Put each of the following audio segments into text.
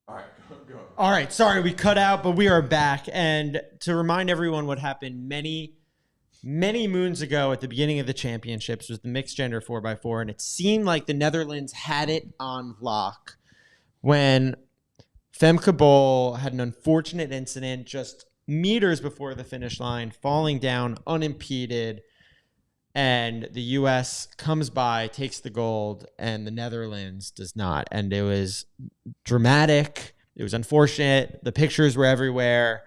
All right, go. All right, sorry we cut out, but we are back. And to remind everyone what happened many moons ago at the beginning of the championships was the mixed gender 4x4, and it seemed like the Netherlands had it on lock when Femke Bol had an unfortunate incident just meters before the finish line, falling down unimpeded, and the U.S. comes by, takes the gold, and the Netherlands does not. And it was dramatic. It was unfortunate. The pictures were everywhere.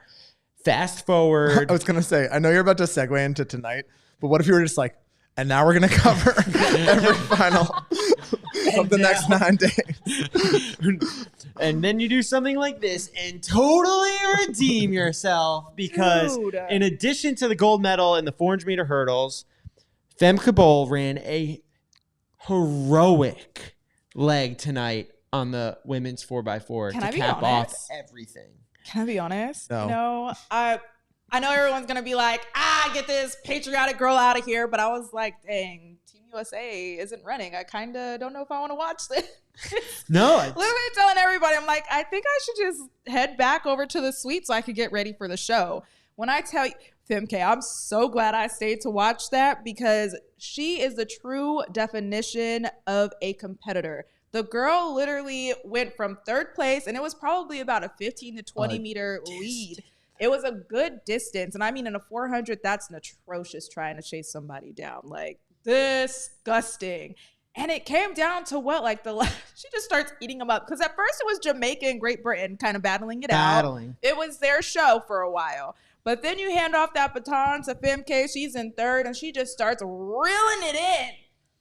Fast forward. I was going to say, I know you're about to segue into tonight, but what if you were just like, and now we're going to cover every final of the next 9 days. And then you do something like this and totally redeem yourself because in addition to the gold medal in the 400-meter hurdles, Femke Bol ran a heroic leg tonight on the women's 4x4 to cap off everything. Can I be honest? No. No, I know everyone's going to be like, get this patriotic girl out of here. But I was like, dang, Team USA isn't running. I kind of don't know if I want to watch this. No. Literally telling everybody, I'm like, I think I should just head back over to the suite so I could get ready for the show. When I tell you, Femke, I'm so glad I stayed to watch that because she is the true definition of a competitor. The girl literally went from third place, and it was probably about a 15 to 20 meter lead. It was a good distance. And I mean, in a 400, that's an atrocious trying to chase somebody down. Like, disgusting. And it came down to what? Like, she just starts eating them up. Because at first it was Jamaica and Great Britain kind of battling it out. It was their show for a while. But then you hand off that baton to Femke. She's in third, and she just starts reeling it in.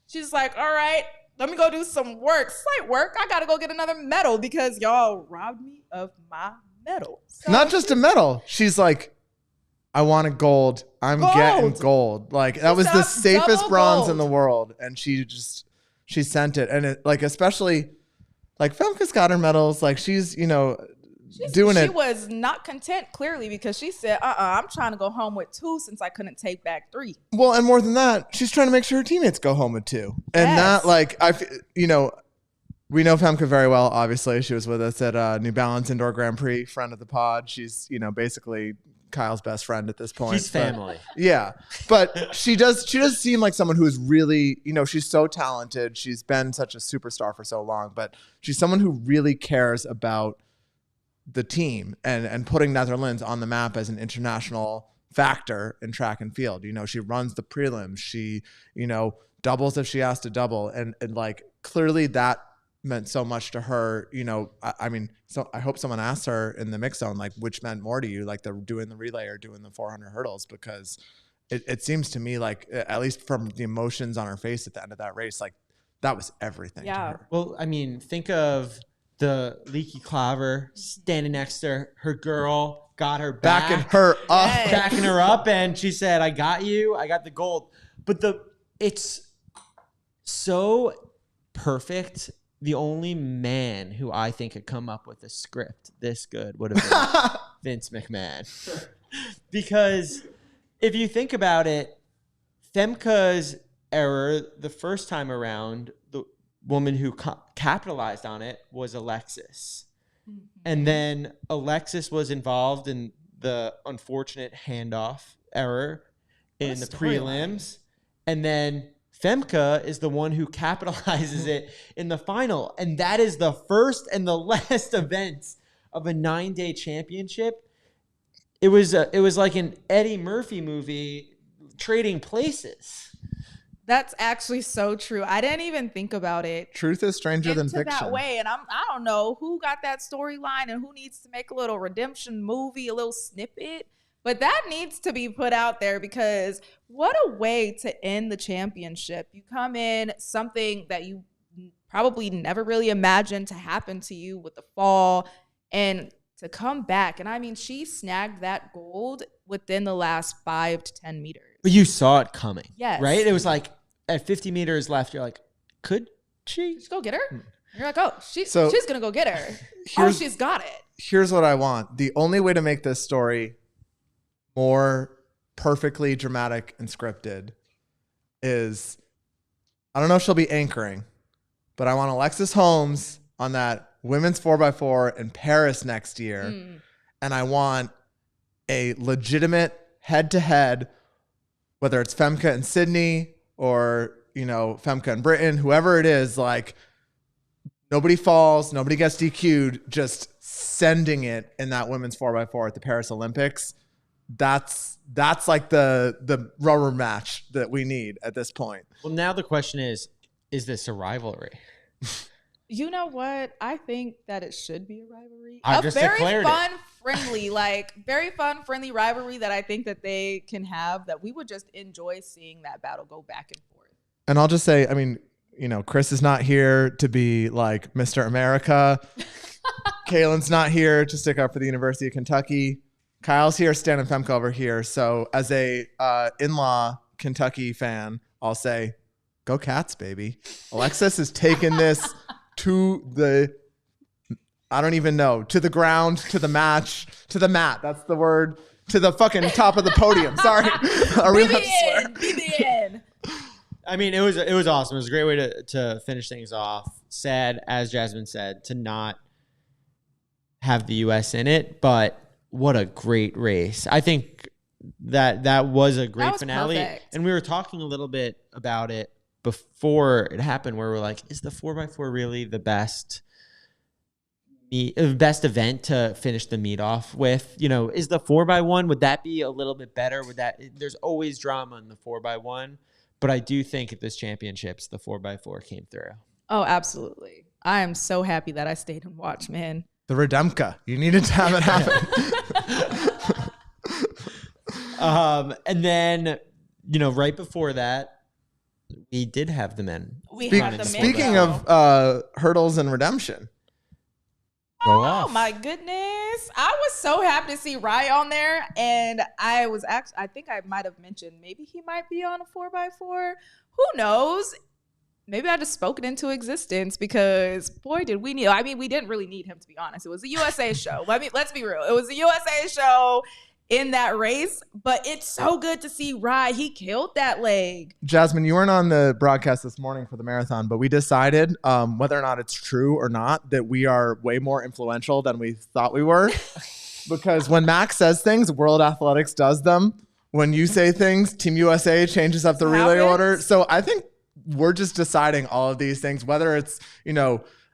She's like, all right, let me go do some work. Slight work. I got to go get another medal because y'all robbed me of my medal. So Not just a medal. She's like, I want a gold. I'm getting gold. Like, that was the safest bronze in the world. And she sent it. And it, like, especially, like, Femke's got her medals. Like, she's, doing it. She was not content, clearly, because she said, I'm trying to go home with 2 since I couldn't take back 3. Well, and more than that, she's trying to make sure her teammates go home with 2. And not like, we know Femke very well, obviously. She was with us at New Balance Indoor Grand Prix, friend of the pod. She's, basically Kyle's best friend at this point. He's family. Yeah. But she does seem like someone who is really, she's so talented. She's been such a superstar for so long, but she's someone who really cares about the team and putting Netherlands on the map as an international factor in track and field. She runs the prelims. She, doubles if she has to double. And like, clearly that meant so much to her. So I hope someone asks her in the mix zone, like, which meant more to you, like doing the relay or doing the 400 hurdles, because it seems to me like, at least from the emotions on her face at the end of that race, like that was everything to her. Well, I mean, think of the Leaky Claver standing next to her girl, got her back. Backing her up. Yes. Backing her up, and she said, I got you. I got the gold. But it's so perfect. The only man who I think could come up with a script this good would have been Vince McMahon. Because if you think about it, Femke's error the first time around, the woman who capitalized on it was Alexis. Mm-hmm. And then Alexis was involved in the unfortunate handoff error in the prelims. And then Femke is the one who capitalizes it in the final. And that is the first and the last event of a 9-day championship. It was like an Eddie Murphy movie, Trading Places. That's actually so true. I didn't even think about it. Truth is stranger than fiction. That way, and I don't know who got that storyline and who needs to make a little redemption movie, a little snippet. But that needs to be put out there because what a way to end the championship. You come in, something that you probably never really imagined to happen to you with the fall, and to come back. And I mean, she snagged that gold within the last 5 to 10 meters. But you saw it coming. Yes. Right? It was like at 50 meters left, you're like, could she? Just go get her? You're like, oh, she's going to go get her. She's got it. Here's what I want. The only way to make this story more perfectly dramatic and scripted is, I don't know if she'll be anchoring, but I want Alexis Holmes on that women's 4x4 in Paris next year. And I want a legitimate head-to-head, whether it's Femke and Sydney or, Femke and Britain, whoever it is, like nobody falls, nobody gets DQ'd, just sending it in that women's 4x4 at the Paris Olympics. That's like the rubber match that we need at this point. Well, now the question is this a rivalry? You know what? I think that it should be a rivalry. I just declared it. Very fun, friendly rivalry that I think that they can have, that we would just enjoy seeing that battle go back and forth. And I'll just say, I mean, Chris is not here to be like Mr. America. Kaylin's not here to stick up for the University of Kentucky. Kyle's here, Stan and Femke over here. So as a in-law Kentucky fan, I'll say, go Cats, baby. Alexis has taken this to the, I don't even know, to the ground, to the match, to the mat. That's the word. To the fucking top of the podium. Sorry. Are we allowed to swear? Be the end. I mean, it was awesome. It was a great way to finish things off. Sad, as Jasmine said, to not have the U.S. in it, but what a great race. I think that was a great finale. Perfect. And we were talking a little bit about it before it happened, where we're like, is the 4x4 really the best event to finish the meet off with? Is the 4x1, would that be a little bit better? There's always drama in the 4x1, but I do think at this championships, the 4x4 came through. Oh, absolutely. I am so happy that I stayed and watched, man. The Redemka. You needed to have it happen. And then, right before that, we did have the men. Speaking of hurdles and redemption. Oh my goodness. I was so happy to see Rye on there. And I think I might have mentioned maybe he might be on a 4x4. Who knows? Maybe I just spoke it into existence, because boy, did we need, we didn't really need him, to be honest. It was a USA show. Let's be real. It was a USA show in that race, but it's so good to see Rye. He killed that leg. Jasmine, you weren't on the broadcast this morning for the marathon, but we decided, whether or not it's true or not, that we are way more influential than we thought we were. Because when Max says things, World Athletics does them. When you say things, Team USA changes up the relay order. So I think we're just deciding all of these things, whether it's,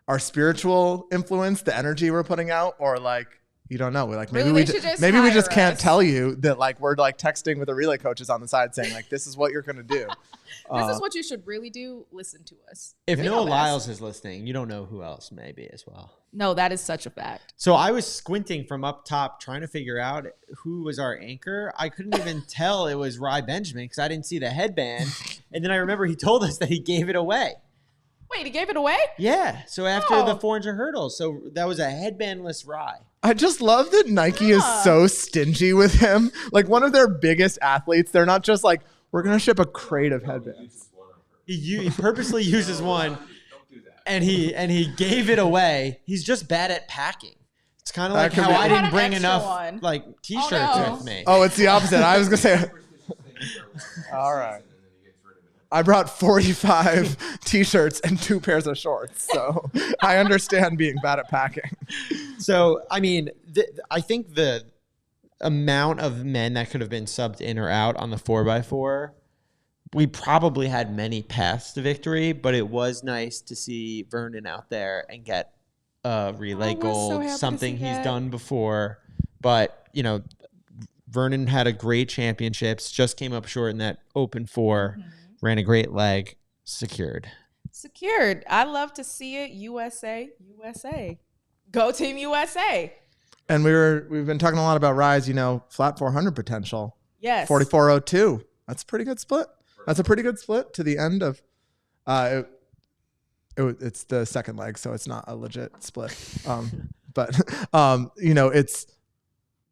our spiritual influence, the energy we're putting out, or like, you don't know. We're like, maybe we just can't tell you that, like, we're like texting with the relay coaches on the side saying, like, this is what you're going to do. This is what you should really do. Listen to us. If Noah Lyles is listening, you don't know who else may be as well. No, that is such a fact. So I was squinting from up top trying to figure out who was our anchor. I couldn't even tell it was Rye Benjamin because I didn't see the headband. And then I remember he told us that he gave it away. Wait, he gave it away? Yeah. So after the 400 hurdles. So that was a headbandless Rye. I just love that Nike is so stingy with him. Like, one of their biggest athletes, they're not just like, we're going to ship a crate of headbands. He purposely uses one, and he gave it away. He's just bad at packing. It's kind of like how I didn't bring enough like T-shirts with me. Oh, it's the opposite. I was going to say. All right. I brought 45 T-shirts and 2 pairs of shorts, so I understand being bad at packing. So, I mean, I think the amount of men that could have been subbed in or out on the 4x4, we probably had many paths to victory, but it was nice to see Vernon out there and get a relay gold, something he's done before. But, Vernon had a great championships, just came up short in that open 4. Ran a great leg, secured. I love to see it. USA. Go Team USA. And we've been talking a lot about Rise, flat 400 potential. Yes. 44.02. That's a pretty good split. That's a pretty good split to the end of it's the second leg, so it's not a legit split. It's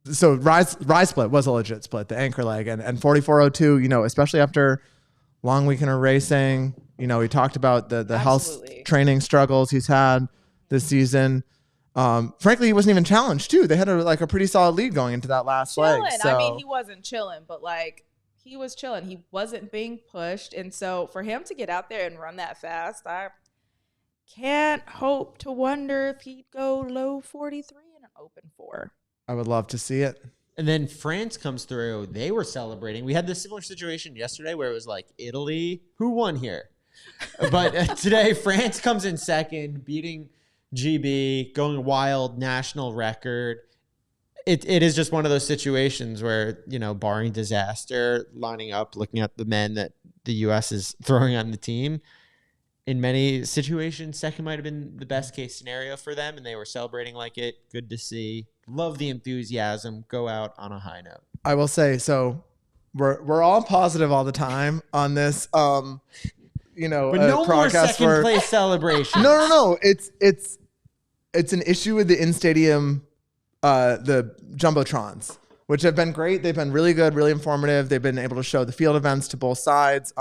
so Rise split was a legit split, the anchor leg, and 44.02, especially after long weekend of racing. He talked about the health training struggles he's had this season. Frankly, he wasn't even challenged too. They had a pretty solid lead going into that last leg. So. I mean, he wasn't chilling, but he was chilling. He wasn't being pushed. And so for him to get out there and run that fast, can't hope to wonder if he'd go low 43 in an open 4. I would love to see it. And then France comes through. They were celebrating. We had this similar situation yesterday where it was like Italy. Who won here? But today, France comes in second, beating GB, going wild, national record. It is just one of those situations where, you know, barring disaster, lining up, looking at the men that the U.S. is throwing on the team. In many situations, second might have been the best case scenario for them, and they were celebrating like it. Good to see. Love the enthusiasm. Go out on a high note. I will say, so we're all positive all the time on this. You know, But no more second place celebration. No. It's an issue with the in-stadium, the jumbotrons, which have been great. They've been really good, really informative. They've been able to show the field events to both sides.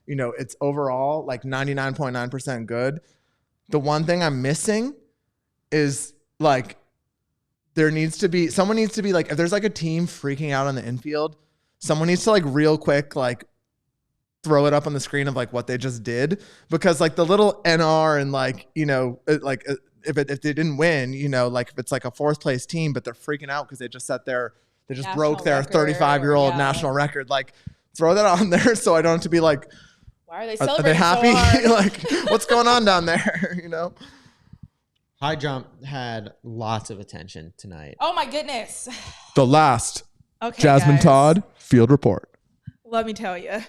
You know, it's overall like 99.9% good. The one thing I'm missing is like someone needs to be like, if there's like a team freaking out on the infield, someone needs to like real quick like throw it up on the screen of like what they just did, because like the little NR and like, you know, like if they didn't win, you know, like if it's like a 4th place team but they're freaking out because they just National broke their record, 35-year-old national record, like throw that on there so I don't have to be like, Why are they are celebrating they happy? so hard? Like, what's going on down there? You know? High jump had lots of attention tonight. Oh my goodness. The last Okay, Jasmine guys. Todd field report. Let me tell you.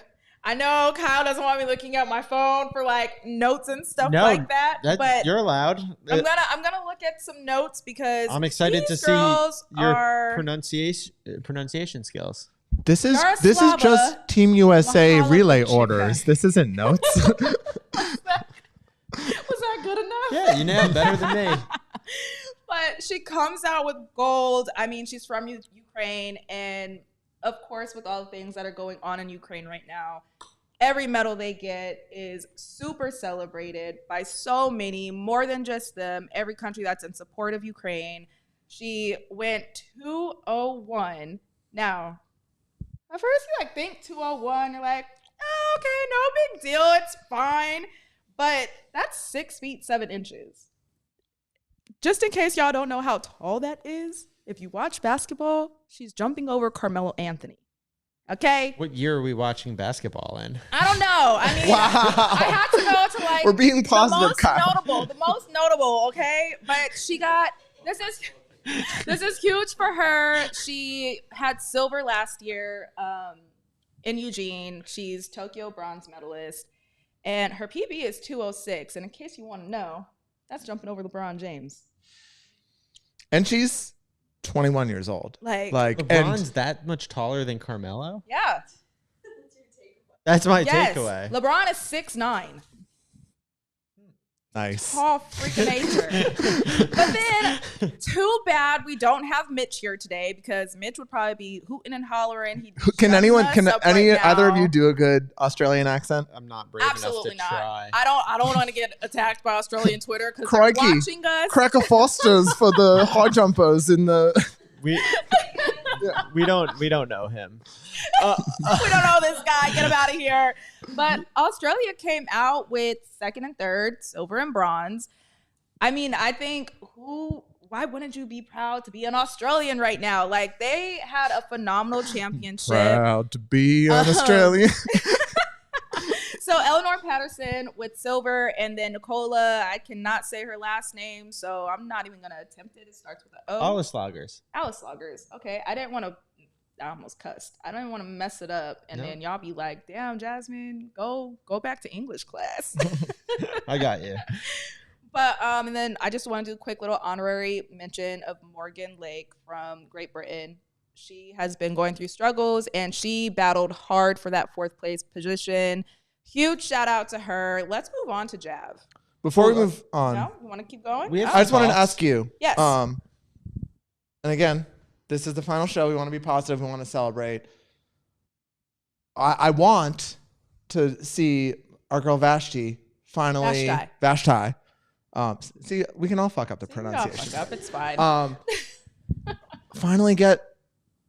I know Kyle doesn't want me looking at my phone for like notes and stuff No, like that, but you're allowed. I'm gonna look at some notes because I'm excited to these see girls your are pronunciation skills. This is Yaroslava just Team USA Mahalabuchika. relay orders. This isn't notes. Was that good enough? Yeah, you nailed better than me. But she comes out with gold. I mean, she's from Ukraine, and of course, with all the things that are going on in Ukraine right now, every medal they get is super celebrated by so many, more than just them. Every country that's in support of Ukraine. She went 201. Now, at first you like think 201, you're like, oh, okay, no big deal, it's fine. But that's 6 feet 7 inches. Just in case y'all don't know how tall that is, if you watch basketball, she's jumping over Carmelo Anthony. Okay? What year are we watching basketball in? I don't know. I mean, Wow. I had to go to like We're being positive, the most notable, okay? But she got this is huge for her. She had silver last year in Eugene. She's Tokyo bronze medalist. And her PB is 206. And in case you want to know, that's jumping over LeBron James. And she's 21 years old. Like LeBron's that much taller than Carmelo? yeah. That's my Yes. takeaway. LeBron is 6'9". Nice. Tall freaking nature. But then, too bad we don't have Mitch here today, because Mitch would probably be hooting and hollering. He'd be Can shutting us up right either of now. you do a good Australian accent? I'm not brave Absolutely enough to not. try. I don't want to get attacked by Australian Twitter because they're Crikey. watching us. Cracker Fosters for the high jumpers in the. We don't know him. We don't know this guy. Get him out of here. But Australia came out with 2nd and 3rd, silver and bronze. I mean, I think why wouldn't you be proud to be an Australian right now? Like, they had a phenomenal championship. Proud to be an Australian. So Eleanor Patterson with silver, and then Nicola, I cannot say her last name, so I'm not even going to attempt it. It starts with an O. Alice Loggers. Alice Loggers. Okay, I almost cussed. I don't even want to mess it up. And then y'all be like, damn, Jasmine, go back to English class. I got you. But and then I just want to do a quick little honorary mention of Morgan Lake from Great Britain. She has been going through struggles, and she battled hard for that 4th place position. Huge shout out to her. Let's move on to Jav. Before we move on, No? You want to keep going? We have I just wanted to thoughts? ask you. Yes. And again, this is the final show. We want to be positive. We want to celebrate. I want to see our girl Vashti finally. Vashti. See, we can all fuck up the pronunciation. Fuck up. It's fine. Finally get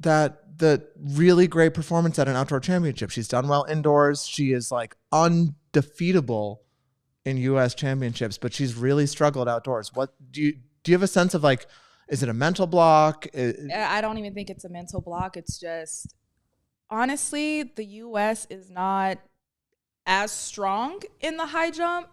the really great performance at an outdoor championship. She's done well indoors. She is like undefeatable in U.S. championships, but she's really struggled outdoors. What do you have a sense of, like, is it a mental block? I don't even think it's a mental block. It's just, honestly, the U.S. is not as strong in the high jump,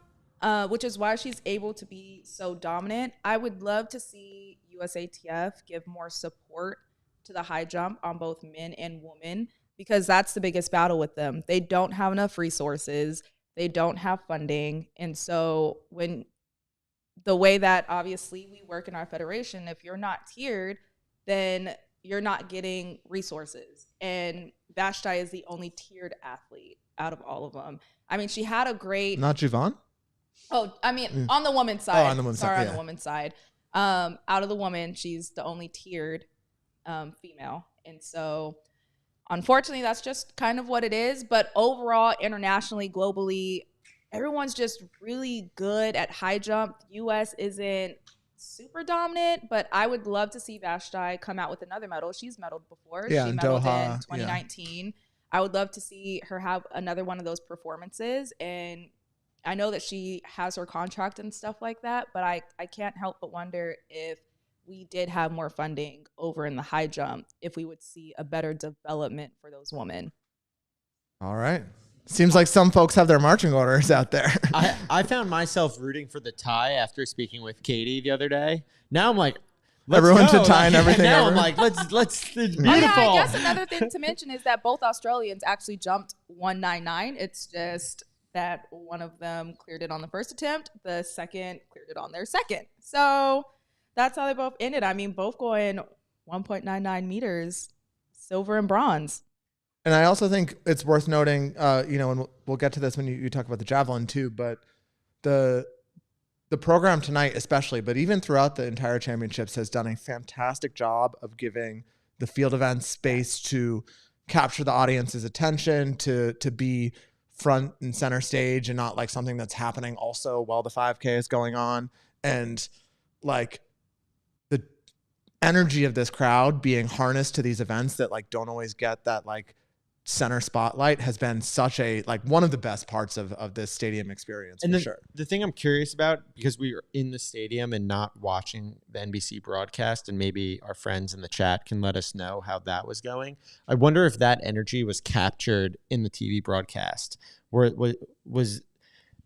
which is why she's able to be so dominant. I would love to see USATF give more support to the high jump on both men and women, because that's the biggest battle with them. They don't have enough resources. They don't have funding. And so when the way that obviously we work in our federation, if you're not tiered, then you're not getting resources. And Vashti is the only tiered athlete out of all of them. I mean, she had a great... Not Javon? Oh, I mean, on the woman's side. Oh, on the woman's side. On the woman's side. Out of the woman, she's the only tiered female. And so, unfortunately, that's just kind of what it is. But overall, internationally, globally, everyone's just really good at high jump. The U.S. isn't super dominant, but I would love to see Vashti come out with another medal. She's medaled before. Yeah, she in medaled Doha, in 2019. Yeah. I would love to see her have another one of those performances. And I know that she has her contract and stuff like that, but I can't help but wonder if we did have more funding over in the high jump, if we would see a better development for those women. All right. Seems like some folks have their marching orders out there. I found myself rooting for the tie after speaking with Katie the other day. Now I'm like, everyone to tie and everything. Now over. I'm like, let's. It's beautiful. Oh, yeah, I guess another thing to mention is that both Australians actually jumped 199. It's just that one of them cleared it on the first attempt. The second cleared it on their second. So that's how they both ended. I mean, both going 1.99 meters, silver and bronze. And I also think it's worth noting, and we'll get to this when you talk about the javelin too, but the program tonight especially, but even throughout the entire championships, has done a fantastic job of giving the field events space to capture the audience's attention, to be front and center stage and not like something that's happening also while the 5K is going on. And like the energy of this crowd being harnessed to these events that like don't always get that like center spotlight has been such a like one of the best parts of this stadium experience. And for sure. The thing I'm curious about, because we were in the stadium and not watching the NBC broadcast, and maybe our friends in the chat can let us know how that was going. I wonder if that energy was captured in the TV broadcast, where it was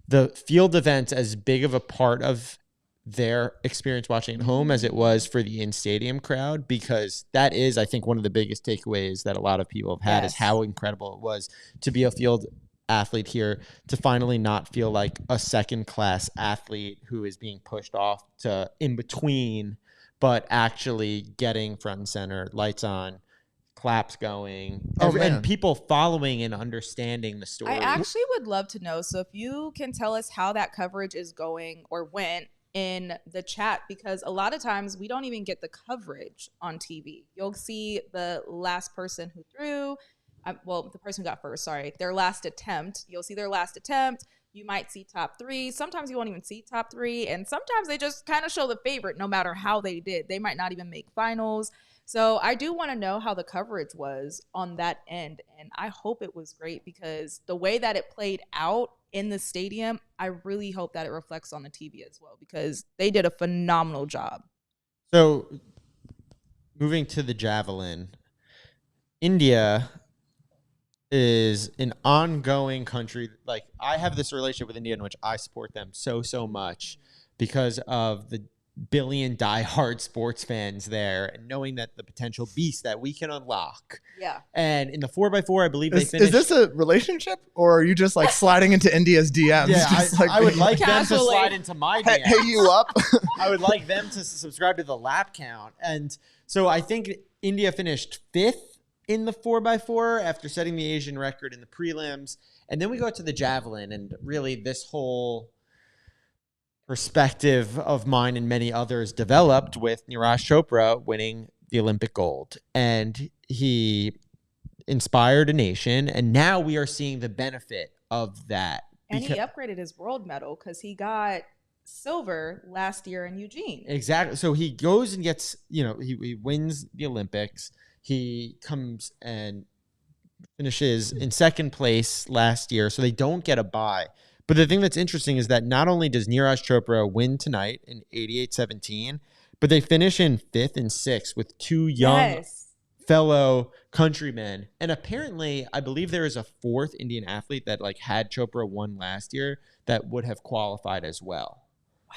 the field events as big of a part of their experience watching at home as it was for the in-stadium crowd, because that is, I think, one of the biggest takeaways that a lot of people have had is how incredible it was to be a field athlete here, to finally not feel like a second-class athlete who is being pushed off to in between, but actually getting front and center, lights on, claps going, and people following and understanding the story. I actually would love to know, so if you can tell us how that coverage is going or went in the chat, because a lot of times we don't even get the coverage on TV. You'll see the last person who threw, the person who got first, their last attempt. You'll see their last attempt. You might see top three. Sometimes you won't even see top three. And sometimes they just kind of show the favorite no matter how they did. They might not even make finals. So I do want to know how the coverage was on that end. And I hope it was great, because the way that it played out in the stadium, I really hope that it reflects on the TV as well, because they did a phenomenal job. So moving to the javelin, India is an ongoing country. Like, I have this relationship with India in which I support them so much because of the billion diehard sports fans there, and knowing that the potential beast that we can unlock. Yeah. And in the 4x4, I believe they finished. Is this a relationship, or are you just like sliding into India's DMs? Yeah, I would like them to Casually slide into my DMs. Hey you up. I would like them to subscribe to the lap count. And so I think India finished 5th in the 4x4 after setting the Asian record in the prelims. And then we go to the javelin, and really this whole perspective of mine and many others developed with Neeraj Chopra winning the Olympic gold. And he inspired a nation, and now we are seeing the benefit of that. And he upgraded his world medal, because he got silver last year in Eugene. Exactly. So he goes and gets, he wins the Olympics. He comes and finishes in second place last year, so they don't get a bye. But the thing that's interesting is that not only does Neeraj Chopra win tonight in 88-17, but they finish in 5th and 6th with 2 young fellow countrymen. And apparently, I believe there is a 4th Indian athlete that like had Chopra won last year that would have qualified as well.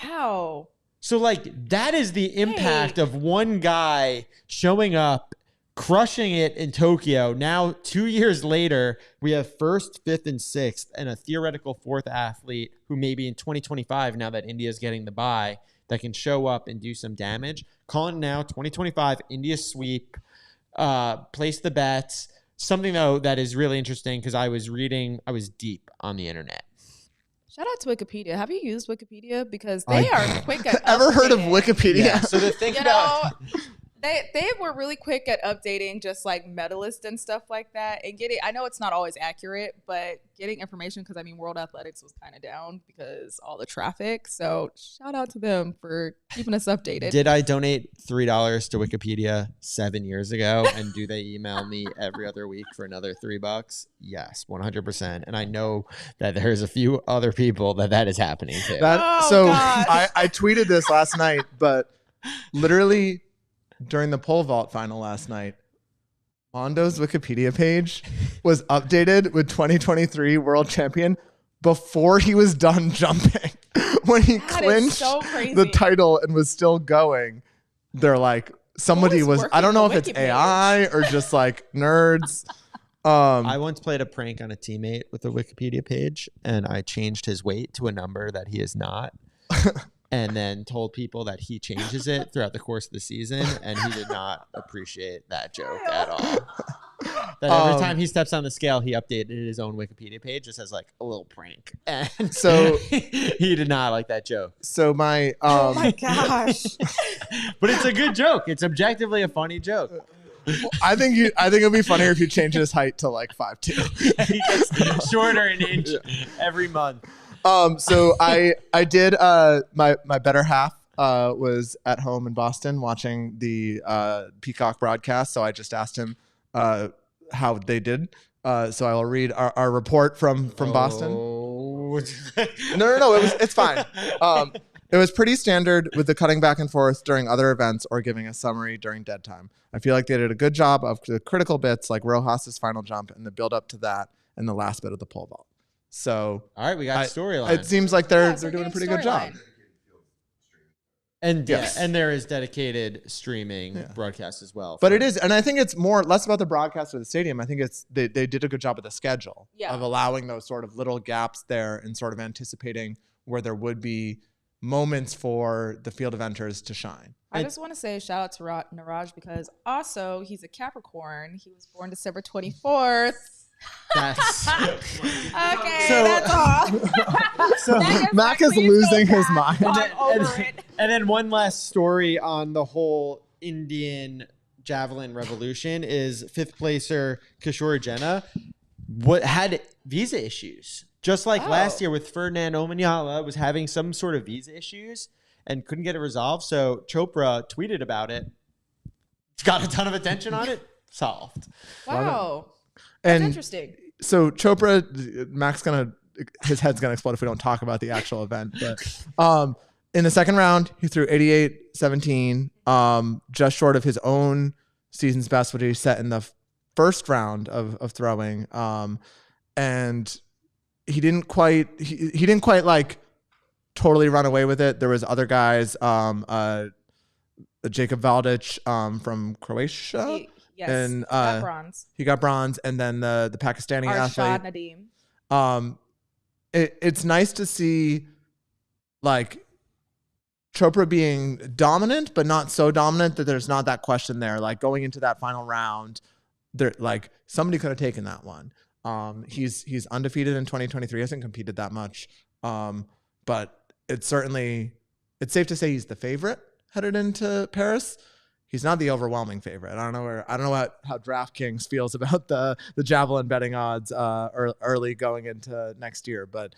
Wow. So like that is the impact of one guy showing up, crushing it in Tokyo. Now 2 years later, we have 1st, 5th, and 6th, and a theoretical 4th athlete who maybe in 2025, now that India's getting the bye, that can show up and do some damage. Calling now 2025 India sweep. Place the bets. Something though that is really interesting because I was deep on the internet. Shout out to Wikipedia. Have you used Wikipedia? Because they are quick at ever heard of Wikipedia? Yeah, so the thing about they were really quick at updating just like medalists and stuff like that, and getting. I know it's not always accurate, but getting information because I mean World Athletics was kind of down because all the traffic. So shout out to them for keeping us updated. Did I donate $3 to Wikipedia 7 years ago, and do they email me every other week for another $3? Yes, 100%. And I know that there's a few other people that is happening to. I tweeted this last night, but literally during the pole vault final last night, Mondo's Wikipedia page was updated with 2023 world champion before he was done jumping. When he clinched the title and was still going, they're like, somebody was, I don't know if it's AI or just like nerds. I once played a prank on a teammate with a Wikipedia page, and I changed his weight to a number that he is not. And then told people that he changes it throughout the course of the season, and he did not appreciate that joke at all. That every time he steps on the scale, he updated his own Wikipedia page just as like a little prank, and so he did not like that joke. So my oh my gosh! But it's a good joke. It's objectively a funny joke. I think it'd be funnier if you change his height to like 5'2". He gets shorter an inch every month. So I did my better half was at home in Boston watching the Peacock broadcast. So I just asked him how they did. So I will read our report from Boston. No. It's fine. It was pretty standard with the cutting back and forth during other events or giving a summary during dead time. I feel like they did a good job of the critical bits like Rojas's final jump and the build up to that and the last bit of the pole vault. So all right, we got storyline. It seems like they're doing a pretty good job. And and there is dedicated streaming broadcast as well. But it is, and I think it's less about the broadcast of the stadium. I think it's they did a good job with the schedule of allowing those sort of little gaps there and sort of anticipating where there would be moments for the field eventers to shine. I just want to say shout out to Neeraj because also he's a Capricorn. He was born December 24th. That's okay. That's all. So Mac is losing his mind. And then one last story on the whole Indian javelin revolution is 5th placer Kishore Jena had visa issues, just like last year with Ferdinand Omanyala was having some sort of visa issues and couldn't get it resolved. So Chopra tweeted about it, got a ton of attention on it, solved. Wow. That's interesting. So Chopra, his head's gonna explode if we don't talk about the actual event. But in the second round, he threw 88-17, just short of his own season's best, which he set in the first round of throwing. And he didn't quite like totally run away with it. There was other guys, Jakob Valdic from Croatia. Yes, and he got bronze. He got bronze, and then the Pakistani athlete. Nadeem. It's nice to see like Chopra being dominant, but not so dominant that there's not that question there. Like going into that final round, there like somebody could have taken that one. He's undefeated in 2023. He hasn't competed that much, but it's safe to say he's the favorite headed into Paris. He's not the overwhelming favorite. I don't know how DraftKings feels about the javelin betting odds early going into next year, but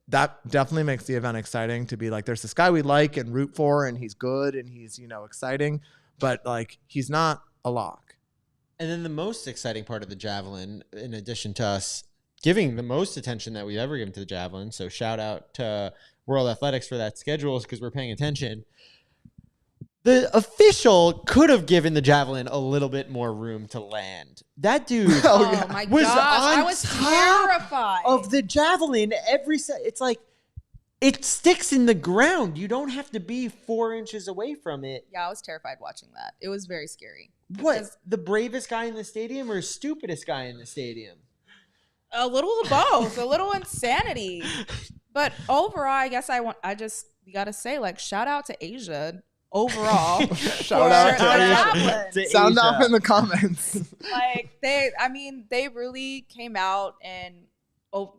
that definitely makes the event exciting to be like, there's this guy we like and root for, and he's good and he's exciting, but like he's not a lock. And then the most exciting part of the javelin, in addition to us giving the most attention that we've ever given to the javelin. So shout out to World Athletics for that schedules because we're paying attention. The official could have given the javelin a little bit more room to land. That dude my was gosh, I on was top terrified of the javelin every set. It's like it sticks in the ground. You don't have to be 4 inches away from it. Yeah, I was terrified watching that. It was very scary. What? The bravest guy in the stadium or stupidest guy in the stadium? A little of both, a little insanity. But overall, I guess you got to say, like, shout out to Asia overall. Shout out to Sound off in the comments. Like, they really came out and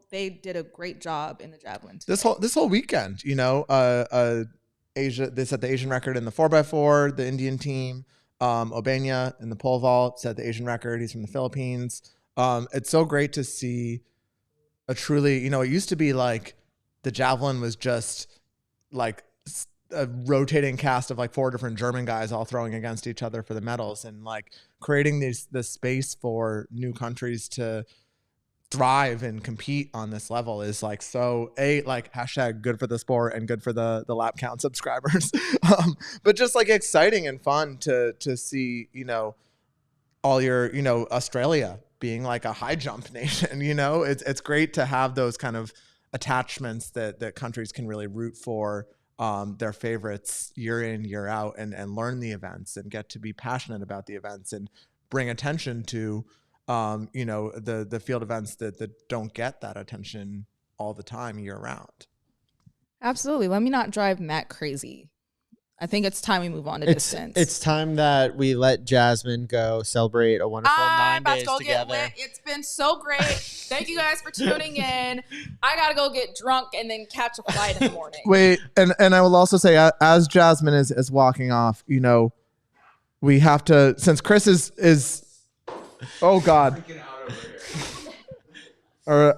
they did a great job in the javelin today. This whole weekend, Asia, they set the Asian record in the 4x4, the Indian team. Obenya in the pole vault set the Asian record. He's from the Philippines. It's so great to see a truly, it used to be like the javelin was just like a rotating cast of like 4 different German guys all throwing against each other for the medals, and like creating this space for new countries to thrive and compete on this level is like so hashtag good for the sport and good for the lap count subscribers. But just like exciting and fun to see, all your, Australia being like a high jump nation, it's great to have those kind of attachments that countries can really root for their favorites year in, year out, and learn the events and get to be passionate about the events and bring attention to the field events that don't get that attention all the time year round. Absolutely. Let me not drive Matt crazy. I think it's time we move on to distance. It's time that we let Jasmine go celebrate a wonderful 9 days together. It's been so great. Thank you guys for tuning in. I got to go get drunk and then catch a flight in the morning. Wait, and I will also say, as Jasmine is walking off, we have to, since Chris is oh God. Or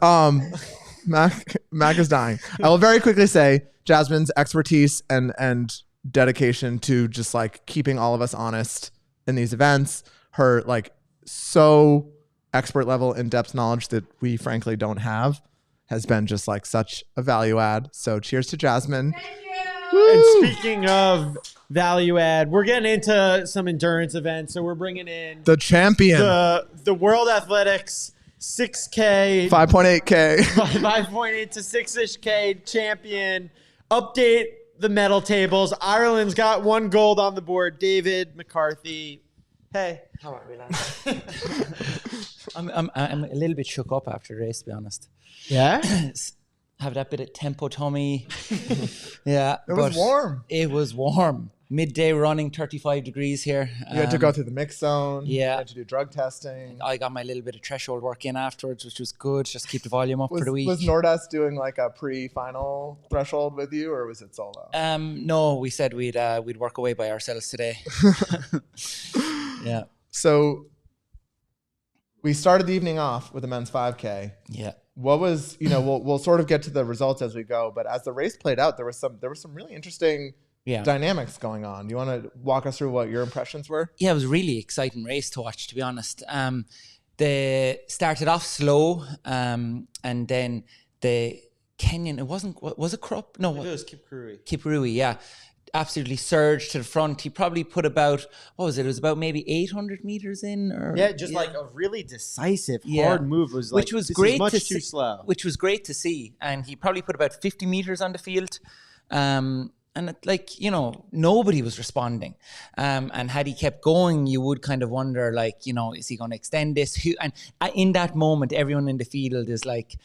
Mac is dying. I will very quickly say Jasmine's expertise and dedication to just like keeping all of us honest in these events, her like so expert level in-depth knowledge that we frankly don't have, has been just like such a value add. So cheers to Jasmine. Thank you. And speaking of value add, we're getting into some endurance events. So we're bringing in the champion, the World Athletics 6K, 5.8K, 5.8 to 6-ish K champion. Update the medal tables. Ireland's got 1 gold on the board. David McCarthy. Hey. How are we, lads? I'm a little bit shook up after the race, to be honest. Yeah? Have that bit of tempo tummy. Yeah. It was warm. It was warm. Midday running, 35 degrees here. You had to go through the mix zone. Yeah. You had to do drug testing. I got my little bit of threshold work in afterwards, which was good. Just keep the volume up for the week. Was Nordest doing like a pre-final threshold with you, or was it solo? No, we said we'd work away by ourselves today. Yeah. So we started the evening off with the men's 5K. Yeah. What was, we'll sort of get to the results as we go, but as the race played out, there was some really interesting dynamics going on. Do you want to walk us through what your impressions were? Yeah, it was a really exciting race to watch, to be honest. They started off slow, and then the Kenyan, was it Krupp? No, it was Kipkurui. Kipkurui, yeah. Absolutely surged to the front. He probably put about, what was it? It was about maybe 800 meters in. Like a really decisive, hard move. Was like, which was this great is much to too slow. Which was great to see. And he probably put about 50 meters on the field. And nobody was responding. And had he kept going, you would kind of wonder, is he going to extend this? And in that moment, everyone in the field is like,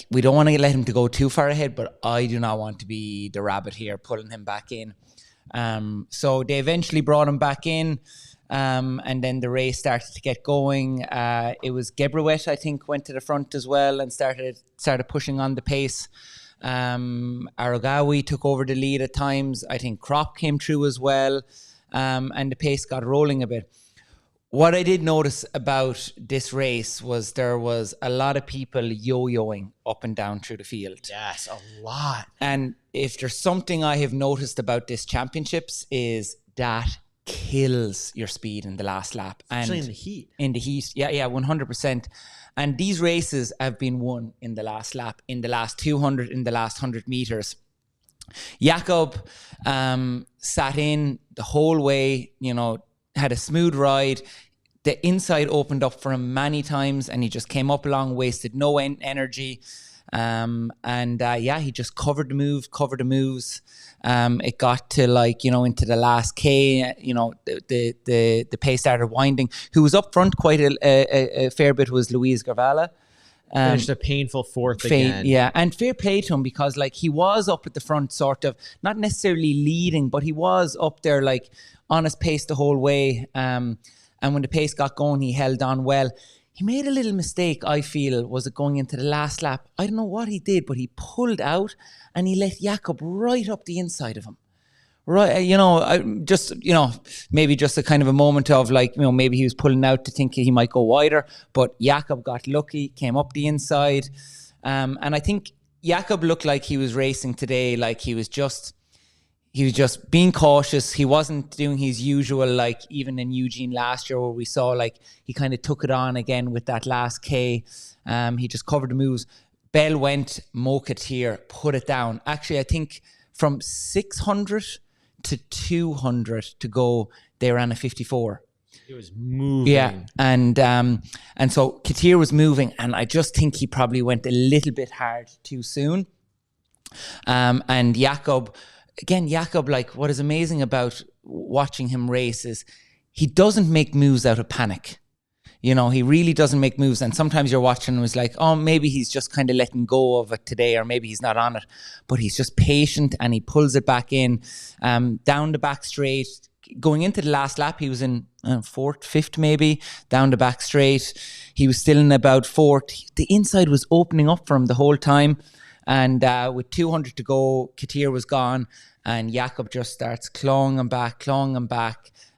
we don't want to let him to go too far ahead, but I do not want to be the rabbit here, pulling him back in. So they eventually brought him back in, and then the race started to get going. It was Gebrewedt, I think, went to the front as well and started pushing on the pace. Aragawi took over the lead at times. I think Kropp came through as well, and the pace got rolling a bit. What I did notice about this race was there was a lot of people yo-yoing up and down through the field. Yes, a lot. And if there's something I have noticed about this championships is that kills your speed in the last lap. Especially in the heat. In the heat, yeah, 100%. And these races have been won in the last lap, in the last 200, in the last 100 meters. Jakob sat in the whole way, had a smooth ride. The inside opened up for him many times and he just came up along, wasted no energy. He just covered the moves. It got to into the last K, the pace started winding. Who was up front quite a fair bit was Luis Garvala. Finished a painful fourth again. Yeah, and fair play to him because he was up at the front, sort of not necessarily leading, but he was up there on his pace the whole way. And when the pace got going, he held on well. He made a little mistake, I feel, was it going into the last lap? I don't know what he did, but he pulled out and he let Jakob right up the inside of him. Right, maybe just a kind of a moment of maybe he was pulling out to think he might go wider, but Jakob got lucky, came up the inside. And I think Jakob looked like he was racing today, he was just being cautious. He wasn't doing his usual, even in Eugene last year where we saw he kind of took it on again with that last K. He just covered the moves. Bell went, Mo Katir put it down. Actually, I think from 600 to 200 to go, they ran a 54. It was moving. Yeah, and so Katir was moving, and I just think he probably went a little bit hard too soon. And Jakob, what is amazing about watching him race is he doesn't make moves out of panic. He really doesn't make moves. And sometimes you're watching and it's maybe he's just kind of letting go of it today, or maybe he's not on it. But he's just patient and he pulls it back in, down the back straight. Going into the last lap, he was in fourth, fifth maybe, down the back straight. He was still in about fourth. The inside was opening up for him the whole time. And with 200 to go, Katir was gone. And Jakob just starts clawing him back,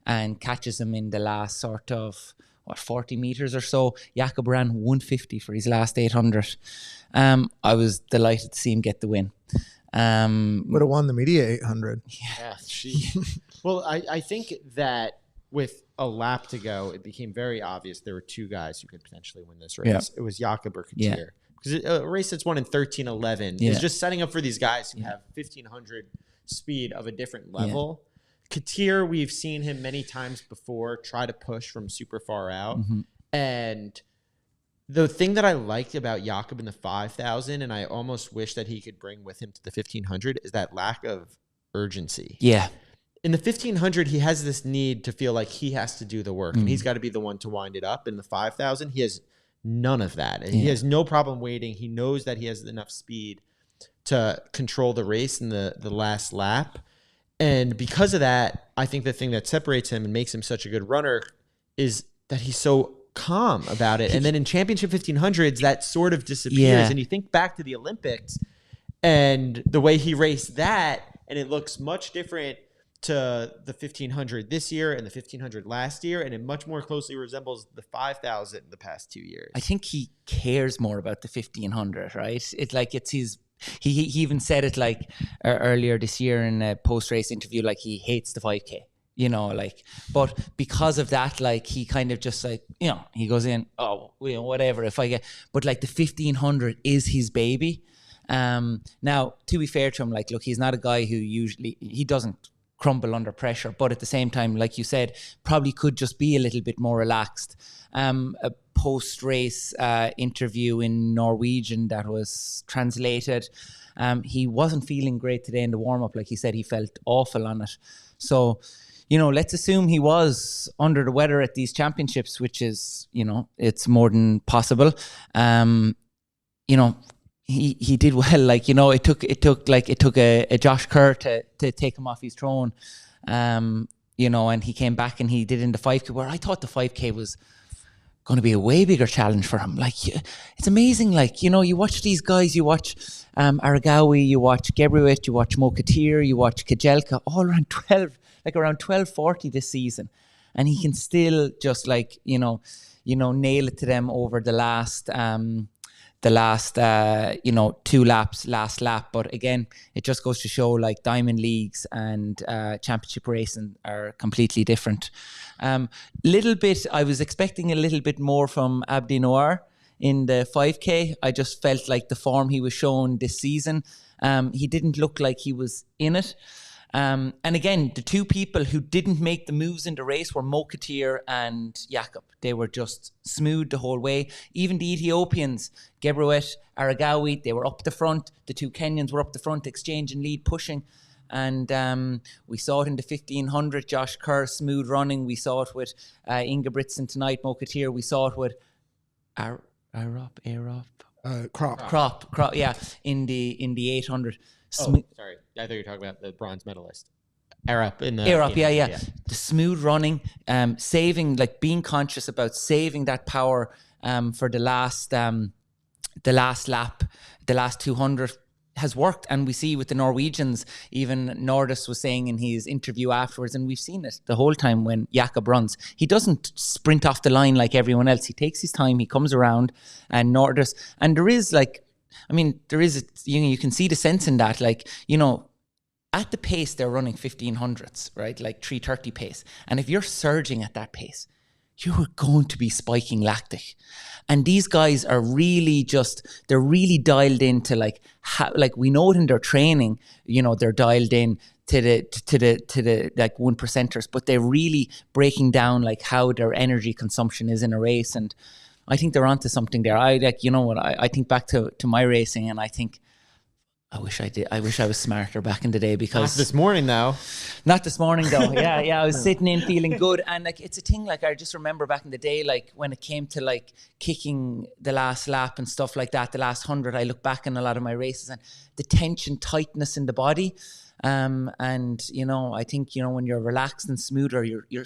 and catches him in the last sort of 40 meters or so. Jakob ran 150 for his last 800. I was delighted to see him get the win. Would have won the media 800. Yeah. Well, I think that with a lap to go, it became very obvious there were two guys who could potentially win this race. Yeah. It was Jakob or Katir. Yeah. Because a race that's won in 13:11 is just setting up for these guys who have 1,500 speed of a different level. Yeah. Katir, we've seen him many times before try to push from super far out. Mm-hmm. And the thing that I liked about Jakob in the 5,000, and I almost wish that he could bring with him to the 1,500, is that lack of urgency. Yeah. In the 1,500, he has this need to feel like he has to do the work, and he's got to be the one to wind it up. In the 5,000, he has none of that. And he has no problem waiting. He knows that he has enough speed to control the race in the last lap. And because of that, I think the thing that separates him and makes him such a good runner is that he's so calm about it. And then in championship 1500s, that sort of disappears. Yeah. And you think back to the Olympics and the way he raced that, and it looks much different to the 1500 this year and the 1500 last year, and it much more closely resembles the 5,000 the past 2 years. I think he cares more about the 1500, right? It's his. He even said it earlier this year in a post-race interview, he hates the 5K, but because of that, he kind of just he goes in, whatever if I get, but the 1500 is his baby. Now, to be fair to him, look, he's not a guy who he doesn't crumble under pressure, but at the same time, like you said, probably could just be a little bit more relaxed. A post-race interview in Norwegian that was translated. He wasn't feeling great today in the warm-up. Like he said, he felt awful on it. So, let's assume he was under the weather at these championships, which is, it's more than possible. He did well. It took a Josh Kerr to take him off his throne. And he came back and he did in the 5K, where I thought the 5K was going to be a way bigger challenge for him. It's amazing. You watch these guys, you watch Aragawi, you watch Gebrewit, you watch Mo Katir, you watch Kajelka, all around 12:40 this season, and he can still just nail it to them over the last 2 laps, last lap. But again, it just goes to show diamond leagues and championship racing are completely different. I was expecting a little bit more from Abdi Noir in the 5K. I just felt like the form he was showing this season, he didn't look like he was in it. And again, the two people who didn't make the moves in the race were Mo Katir and Jakob. They were just smooth the whole way. Even the Ethiopians, Gebruet, Aragawi, they were up the front. The two Kenyans were up the front, exchanging lead, pushing. And we saw it in the 1500, Josh Kerr, smooth running. We saw it with Ingebrigtsen tonight, Mo Katir. We saw it with Crop, yeah, in the 800. Sorry. I thought you were talking about the bronze medalist. Arab in the... Yeah. The smooth running, saving, like being conscious about saving that power for the last lap, the last 200 has worked. And we see with the Norwegians, even Nordis was saying in his interview afterwards, and we've seen it the whole time when Jakob runs, he doesn't sprint off the line like everyone else. He takes his time, he comes around, and Nordis, and there is you can see the sense in that, like, you know, at the pace they're running 1500s, right? Like 3:30 pace. And if you're surging at that pace, you are going to be spiking lactic. And these guys are really they're really dialed into like we know it in their training, you know, they're dialed in to the like 1%ers, but they're really breaking down like how their energy consumption is in a race. And I think they're onto something there. I think back to my racing, and I think I wish I was smarter back in the day, because not this morning though. Yeah. I was sitting in feeling good, and like it's a thing. Like I just remember back in the day, like when it came to like kicking the last lap and stuff like that, the last 100. I look back in a lot of my races and the tension, tightness in the body. And you know, I think, you know, when you're relaxed and smoother, you're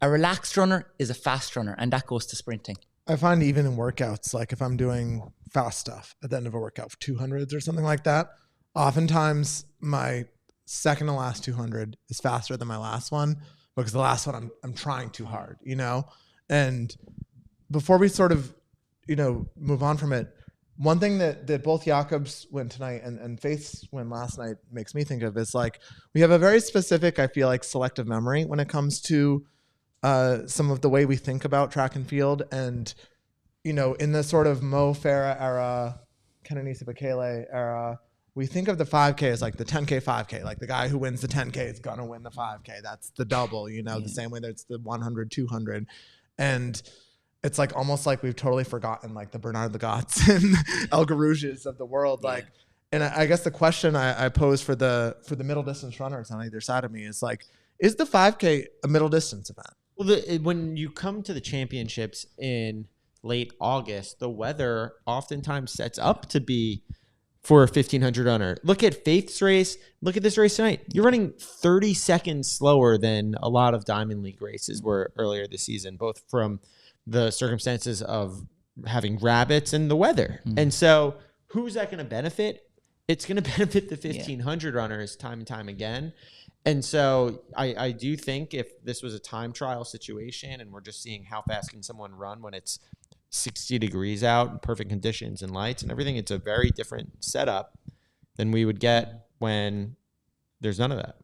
a relaxed runner is a fast runner, and that goes to sprinting. I find even in workouts, like if I'm doing fast stuff at the end of a workout, 200s or something like that, oftentimes my second to last 200 is faster than my last one, because the last one I'm trying too hard, you know? And before we sort of, you know, move on from it, one thing that both Jakob's win tonight and Faith's win last night makes me think of is like, we have a very specific, I feel like, selective memory when it comes to some of the way we think about track and field. And, you know, in the sort of Mo Farah era, Kenenisa Bekele era, we think of the 5K as like the 10K, 5K, like the guy who wins the 10K is going to win the 5K. That's the double, you know, the same way that it's the 100, 200. And it's like almost like we've totally forgotten like the Bernard Lagat's and El Garouges of the world. Like, and I guess the question I pose for the middle distance runners on either side of me is like, is the 5K a middle distance event? Well, when you come to the championships in late August, the weather oftentimes sets up to be for a 1500 runner. Look at Faith's race. Look at this race tonight. You're running 30 seconds slower than a lot of Diamond League races were earlier this season, both from the circumstances of having rabbits and the weather. Mm-hmm. And so who's that going to benefit? It's going to benefit the 1500 runners time and time again. And so I do think if this was a time trial situation and we're just seeing how fast can someone run when it's 60 degrees out, perfect conditions and lights and everything, it's a very different setup than we would get when there's none of that.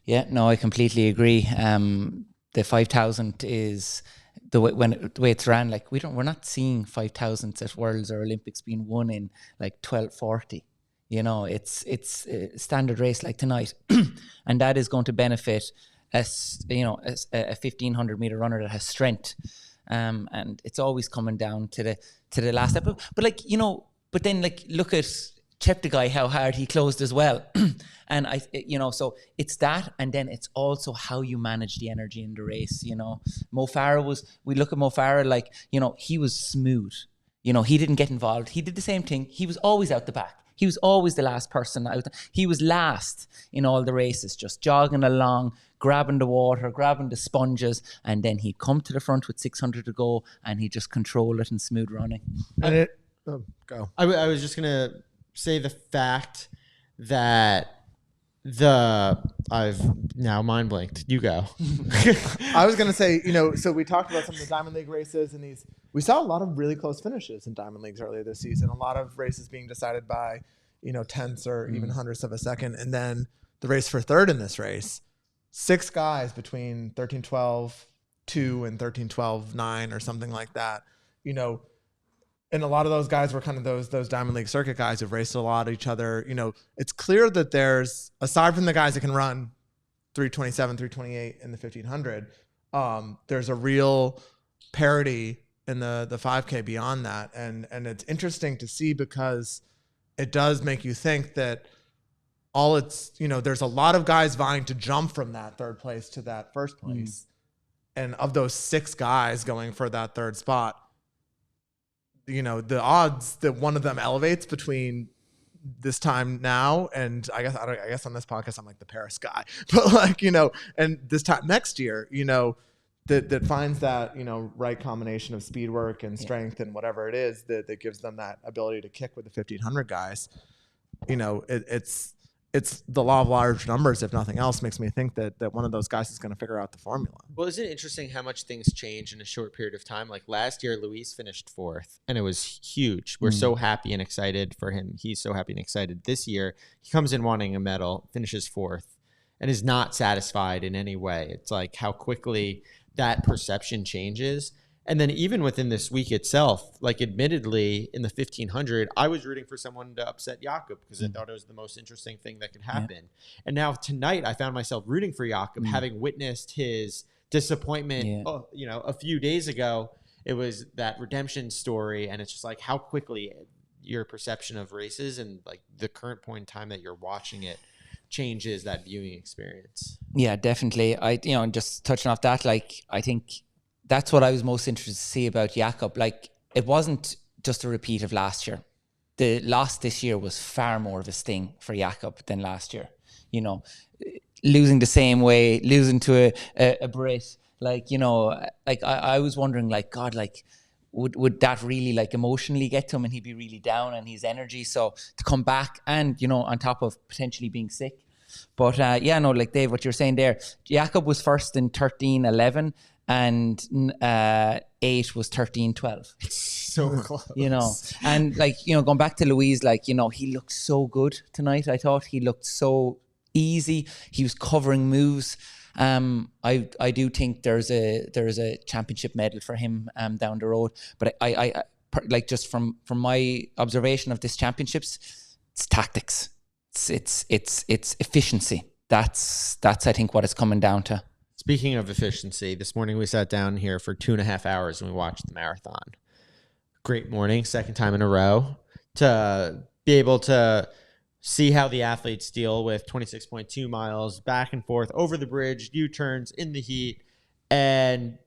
Yeah, no, I completely agree. The 5,000 is the way it's ran. Like we're not seeing 5,000s at Worlds or Olympics being won in like 12:40. You know, it's a standard race like tonight, and that is going to benefit a 1,500 meter runner that has strength, and it's always coming down to the last step. But like, you know, but then like look at Cheptegei, how hard he closed as well, and so it's that, and then it's also how you manage the energy in the race. You know, we look at Mo Farah, like, you know, he was smooth. You know, he didn't get involved. He did the same thing. He was always out the back. He was always the last person out. He was last in all the races, just jogging along, grabbing the water, grabbing the sponges, and then he'd come to the front with 600 to go, and he'd just control it in smooth running. And go. I was just going to say the fact that I've now mind blanked. You go. I was going to say, you know, so we talked about some of the Diamond League races, and we saw a lot of really close finishes in Diamond Leagues earlier this season. A lot of races being decided by, you know, tenths or even hundredths of a second. And then the race for third in this race, 6 guys between 13:12.2 and 13:12.9 or something like that. you know, and a lot of those guys were kind of those Diamond League circuit guys who've raced a lot of each other. You know, it's clear that there's, aside from the guys that can run 327, 328 in the 1500, there's a real parity in the 5K beyond that. And it's interesting to see because it does make you think that there's a lot of guys vying to jump from that third place to that first place. And of those 6 guys going for that third spot, you know, the odds that one of them elevates between this time now and I guess on this podcast I'm like the Paris guy, but like, you know, and this time next year, you know, that finds that, you know, right combination of speed work and strength and whatever it is that gives them that ability to kick with the 1500 guys. You know, it's the law of large numbers, if nothing else, makes me think that one of those guys is going to figure out the formula. Well, isn't it interesting how much things change in a short period of time? Like last year, Luis finished 4th, and it was huge. We're so happy and excited for him. He's so happy and excited. This year, he comes in wanting a medal, finishes 4th, and is not satisfied in any way. It's like how quickly that perception changes. And then even within this week itself, like admittedly in the 1500, I was rooting for someone to upset Jakob because I thought it was the most interesting thing that could happen. Yeah. And now tonight I found myself rooting for Jakob, having witnessed his disappointment, you know, a few days ago. It was that redemption story. And it's just like how quickly your perception of races and like the current point in time that you're watching it changes that viewing experience. Yeah, definitely. Just touching off that, like, I think that's what I was most interested to see about Jakob. Like, it wasn't just a repeat of last year. The loss this year was far more of a sting for Jakob than last year. You know, losing the same way, losing to a Brit. Like, you know, like I was wondering, like, God, like, would that really like emotionally get to him and he'd be really down on his energy? So to come back and, you know, on top of potentially being sick. But like Dave, what you're saying there, Jakob was first in 13:11. And 8 was 13:12. So close. You know, and like, you know, going back to Louise, like, you know, he looked so good tonight. I thought he looked so easy. He was covering moves. I do think there's a championship medal for him down the road. But I like, just from my observation of this championships, it's tactics. It's efficiency. That's I think what it's coming down to. Speaking of efficiency, this morning we sat down here for 2.5 hours and we watched the marathon. Great morning, second time in a row, to be able to see how the athletes deal with 26.2 miles back and forth over the bridge, U-turns in the heat. And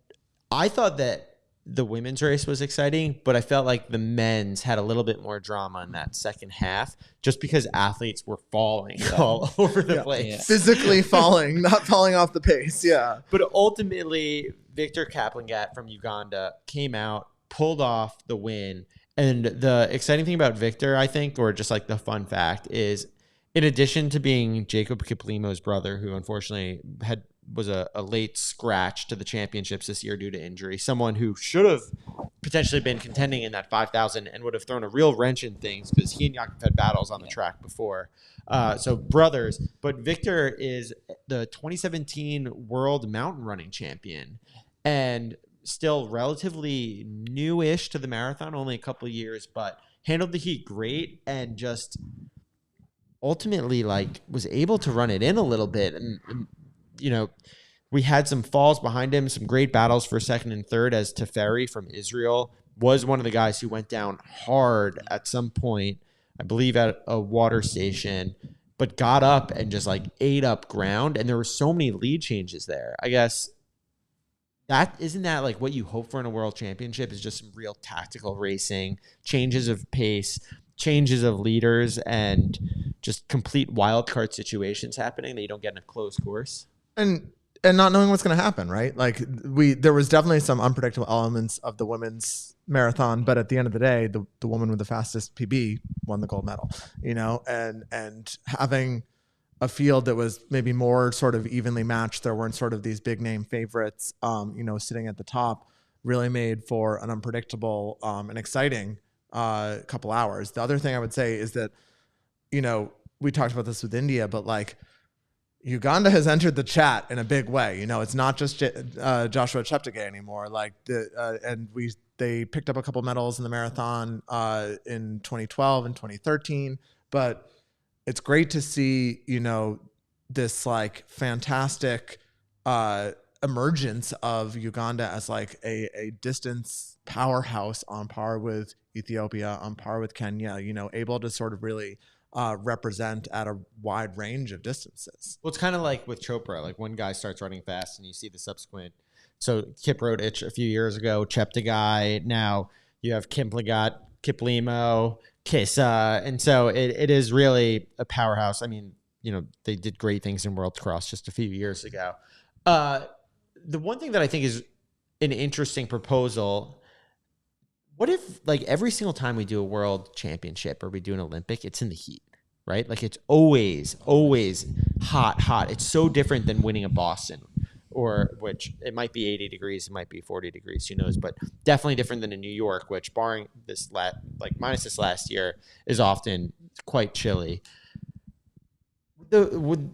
I thought that the women's race was exciting, but I felt like the men's had a little bit more drama in that second half just because athletes were falling all over the place. Yeah. Physically falling, not falling off the pace. Yeah. But ultimately, Victor Kaplangat from Uganda came out, pulled off the win. And the exciting thing about Victor, I think, or just like the fun fact, is in addition to being Jacob Kiplimo's brother, who unfortunately was a late scratch to the championships this year due to injury, someone who should have potentially been contending in that 5,000 and would have thrown a real wrench in things because he and Jakob had battles on the track before. So brothers, but Victor is the 2017 World Mountain Running Champion and still relatively newish to the marathon, only a couple of years, but handled the heat great and just ultimately like was able to run it in a little bit. And you know, we had some falls behind him, some great battles for second and third, as Teferi from Israel was one of the guys who went down hard at some point, I believe at a water station, but got up and just like ate up ground. And there were so many lead changes there. I guess isn't that like what you hope for in a world championship, is just some real tactical racing, changes of pace, changes of leaders, and just complete wild card situations happening that you don't get in a closed course. And not knowing what's going to happen, right? Like there was definitely some unpredictable elements of the women's marathon, but at the end of the day, the woman with the fastest PB won the gold medal, you know, and having a field that was maybe more sort of evenly matched. There weren't sort of these big name favorites, you know, sitting at the top, really made for an unpredictable and exciting couple hours. The other thing I would say is that, you know, we talked about this with India, but like, Uganda has entered the chat in a big way. You know, it's not just Joshua Cheptegei anymore. Like and we they picked up a couple medals in the marathon in 2012 and 2013, but it's great to see, this like fantastic emergence of Uganda as like a distance powerhouse on par with Ethiopia, on par with Kenya, able to sort of really represent at a wide range of distances. Well, it's kind of like with Chopra, like one guy starts running fast and you see the subsequent. So Kiprotich a few years ago, Cheptegei. Now you have Kiplagat, Kiplimo, Kissa. And so it is really a powerhouse. I mean, they did great things in World Cross just a few years ago. The one thing that I think is an interesting proposal, what if like every single time we do a world championship or we do an Olympic, it's in the heat, right? Like it's always hot. It's so different than winning a Boston, or which it might be 80 degrees, it might be 40 degrees, who knows, but definitely different than in New York, which barring this minus this last year is often quite chilly. Would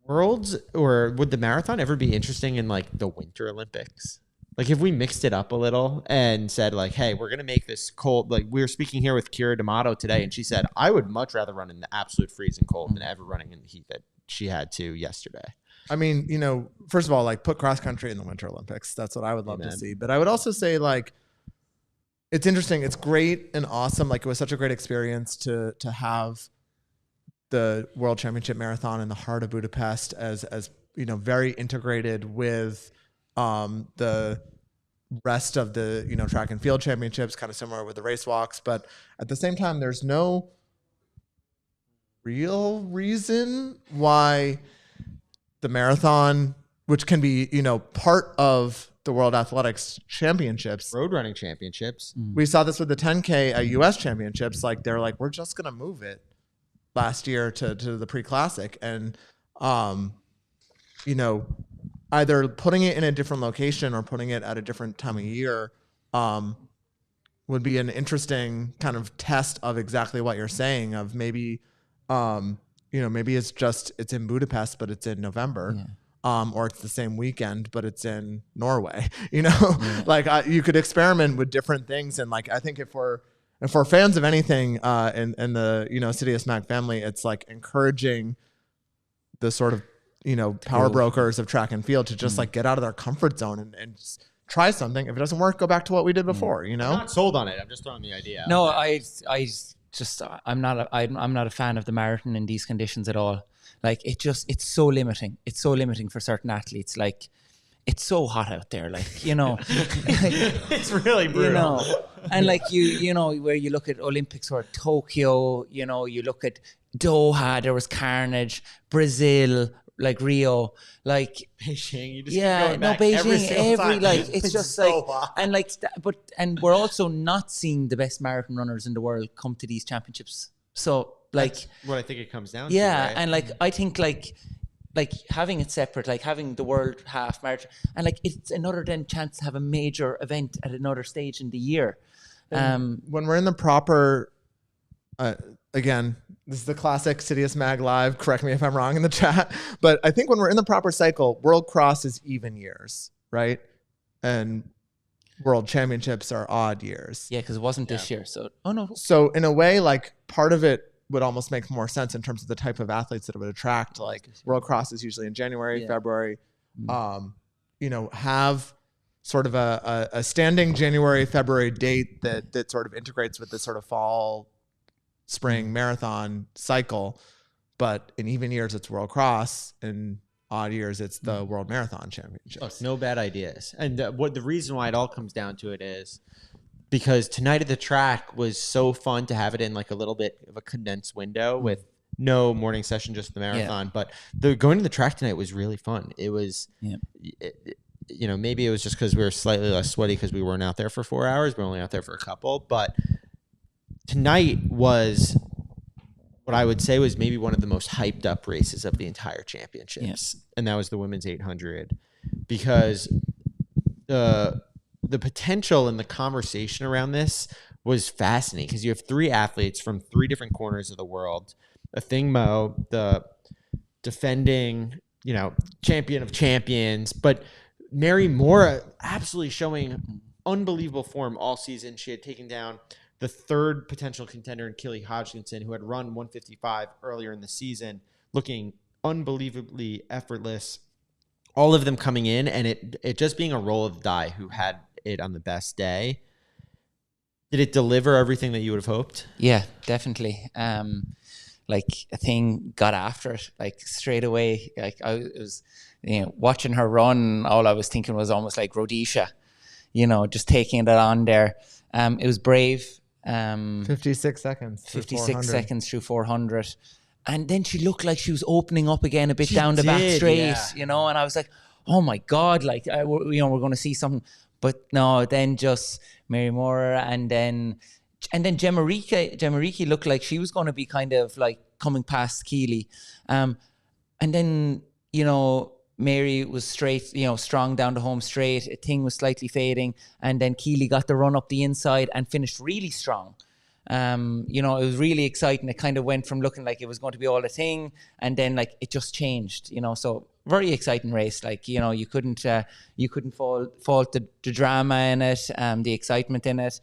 the marathon ever be interesting in like the Winter Olympics? Like if we mixed it up a little and said like, hey, we're going to make this cold. Like we were speaking here with Kira D'Amato today, and she said, I would much rather run in the absolute freezing cold than ever running in the heat that she had to yesterday. I mean, first of all, like put cross country in the Winter Olympics. That's what I would love to see. But I would also say like, it's interesting. It's great and awesome. Like it was such a great experience to have the World Championship Marathon in the heart of Budapest as very integrated with the rest of the track and field championships, kind of similar with the race walks. But at the same time, there's no real reason why the marathon, which can be part of the World Athletics Championships, road running championships. We saw this with the 10K at US Championships. Like they're like, we're just gonna move it last year to the pre-classic, and either putting it in a different location or putting it at a different time of year would be an interesting kind of test of exactly what you're saying, of maybe maybe it's in Budapest but it's in November, or it's the same weekend but it's in Norway. Like you could experiment with different things, and like I think if we're fans of anything in the CITIUS Mag family, it's like encouraging the sort of power brokers of track and field to just like get out of their comfort zone and just try something. If it doesn't work, go back to what we did before. I'm not sold on it. I'm just throwing the idea out. No, I'm not a fan of the marathon in these conditions at all. Like it's so limiting. It's so limiting for certain athletes. Like it's so hot out there, it's really brutal. And like where you look at Olympics or Tokyo, you look at Doha, there was carnage, Brazil, like Rio, like Beijing. You just Beijing, it's just so like hot. And like and we're also not seeing the best marathon runners in the world come to these championships. So like that's what I think it comes down to. Yeah, right? And like I think like having it separate, like having the world half marathon, and like it's another then chance to have a major event at another stage in the year. When we're in the proper, again, this is the classic CITIUS Mag Live. Correct me if I'm wrong in the chat, but I think when we're in the proper cycle, World Cross is even years, right? And World Championships are odd years. Yeah, because it wasn't this year. So So in a way, like part of it would almost make more sense in terms of the type of athletes that it would attract. Like World Cross is usually in January, February. Have sort of a standing January, February date that sort of integrates with this sort of fall, spring marathon cycle. But in even years, it's World Cross. In odd years, it's the World Marathon Championships. No bad ideas. And the reason why it all comes down to it is because Tonight at the Track was so fun to have it in like a little bit of a condensed window with no morning session, just the marathon. But going to the track tonight was really fun. It was, maybe it was just because we were slightly less sweaty because we weren't out there for 4 hours. We were only out there for a couple. But tonight was what I would say was maybe one of the most hyped up races of the entire championships. Yes. And that was the women's 800, because the potential and the conversation around this was fascinating, because you have three athletes from three different corners of the world. Athing Mu, the defending, champion of champions, but Moraa absolutely showing unbelievable form all season. She had taken down the third potential contender in Keely Hodgkinson, who had run 155 earlier in the season, looking unbelievably effortless. All of them coming in, and it just being a roll of the die who had it on the best day. Did it deliver everything that you would have hoped? Yeah, definitely. Like Athing got after it like straight away. Like I was, watching her run. All I was thinking was almost like Rhodesia, just taking it on there. It was brave. 56 seconds. 56 seconds through 400. And then she looked like she was opening up again a bit down the back straight, and I was like, oh my God, like, we're going to see something. But no, then just Mary Moraa and then Jemarieke looked like she was going to be kind of like coming past Keely. And then, Mary was straight, strong down the home straight. Athing was slightly fading. And then Keely got the run up the inside and finished really strong. It was really exciting. It kind of went from looking like it was going to be all Athing, and then like it just changed, so very exciting race. Like, you couldn't fault the drama in it, the excitement in it.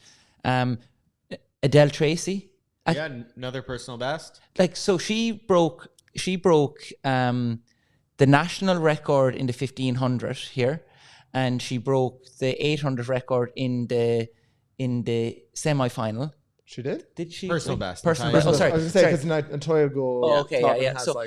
Adele Tracy. Another personal best. Like, so she broke the national record in the 1500 here, and she broke the 800 record in the semi-final. She did? Did she? Personal best. Personal best. Oh, sorry. I was going to say, because Natoya Gould. Oh, okay, yeah. So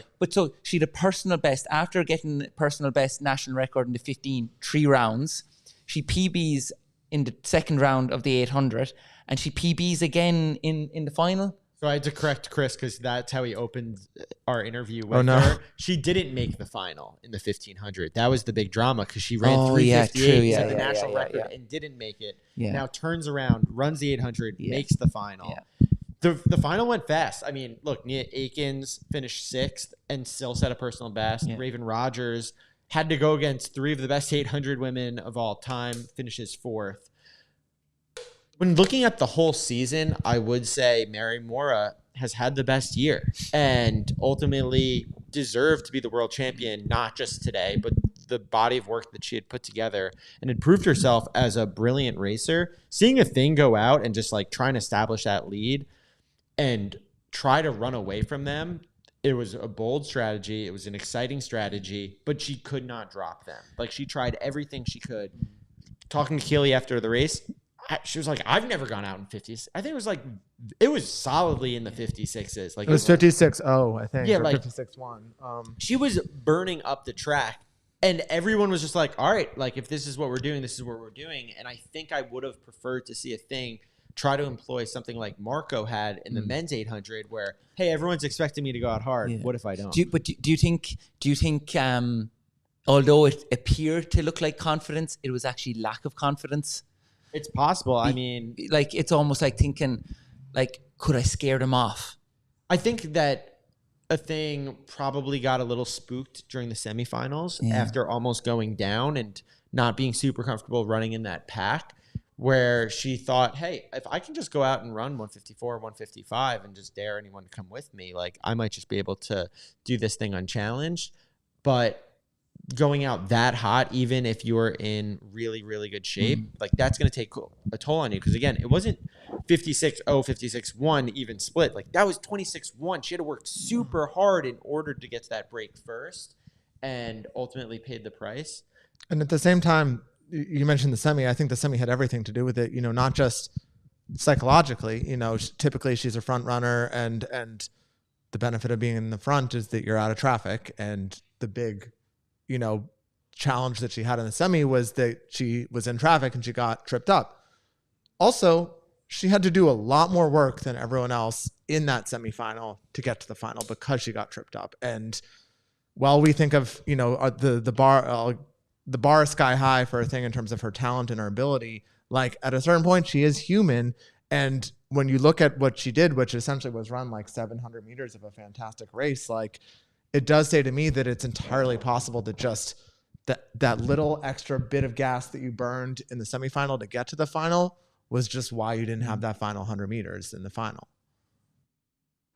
she had a personal best. After getting personal best national record in the 3 rounds, she PBs in the second round of the 800, and she PBs again in the final. So I had to correct Chris because that's how he opened our interview with her. She didn't make the final in the 1500. That was the big drama because she ran 358, set the national record, and didn't make it. Yeah. Now turns around, runs the 800, makes the final. Yeah. The final went fast. I mean, look, Nia Akins finished 6th and still set a personal best. Yeah. Raven Rogers had to go against 3 of the best 800 women of all time, finishes 4th. When looking at the whole season, I would say Mary Moraa has had the best year and ultimately deserved to be the world champion, not just today, but the body of work that she had put together and had proved herself as a brilliant racer. Seeing Athing go out and just like trying to establish that lead and try to run away from them, it was a bold strategy. It was an exciting strategy, but she could not drop them. Like, she tried everything she could. Talking to Keely after the race, she was like, I've never gone out in 50s. I think it was solidly in the 56s. Like, it was 56-0, I think. Yeah, or like 56-1. She was burning up the track, and everyone was just like, all right, like, if this is what we're doing, this is what we're doing. And I think I would have preferred to see Athing try to employ something like Marco had in the men's 800, where, hey, everyone's expecting me to go out hard. Yeah. What if I don't? Do you think although it appeared to look like confidence, it was actually lack of confidence? It's possible. I mean, like, it's almost like thinking, like, could I scare them off? I think that Athing probably got a little spooked during the semifinals after almost going down and not being super comfortable running in that pack, where she thought, hey, if I can just go out and run 154, 155 and just dare anyone to come with me, like, I might just be able to do this thing unchallenged. But going out that hot, even if you're in really, really good shape, like, that's going to take a toll on you. Because, again, it wasn't 56-0, 56-1 even split. Like, that was 26-1. She had to work super hard in order to get to that break first and ultimately paid the price. And at the same time, you mentioned the semi. I think the semi had everything to do with it, not just psychologically. Typically she's a front runner, and the benefit of being in the front is that you're out of traffic. And the big challenge that she had in the semi was that she was in traffic and she got tripped up. Also, she had to do a lot more work than everyone else in that semifinal to get to the final because she got tripped up. And while we think of, the bar is sky high for Athing in terms of her talent and her ability, like, at a certain point, she is human. And when you look at what she did, which essentially was run like 700 meters of a fantastic race, like, it does say to me that it's entirely possible to just that little extra bit of gas that you burned in the semifinal to get to the final was just why you didn't have that final 100 meters in the final.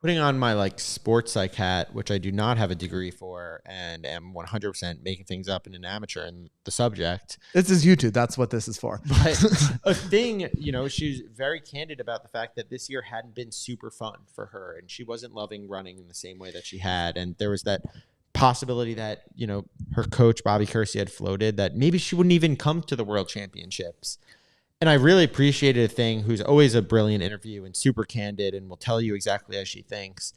putting on my like sports psych hat, which I do not have a degree for, and am 100% making things up in an amateur in the subject. This is YouTube. That's what this is for. But a thing, she's very candid about the fact that this year hadn't been super fun for her, and she wasn't loving running in the same way that she had. And there was that possibility that, her coach, Bobby Kersey, had floated that maybe she wouldn't even come to the World Championships. And I really appreciated Athing, who's always a brilliant interview and super candid and will tell you exactly as she thinks,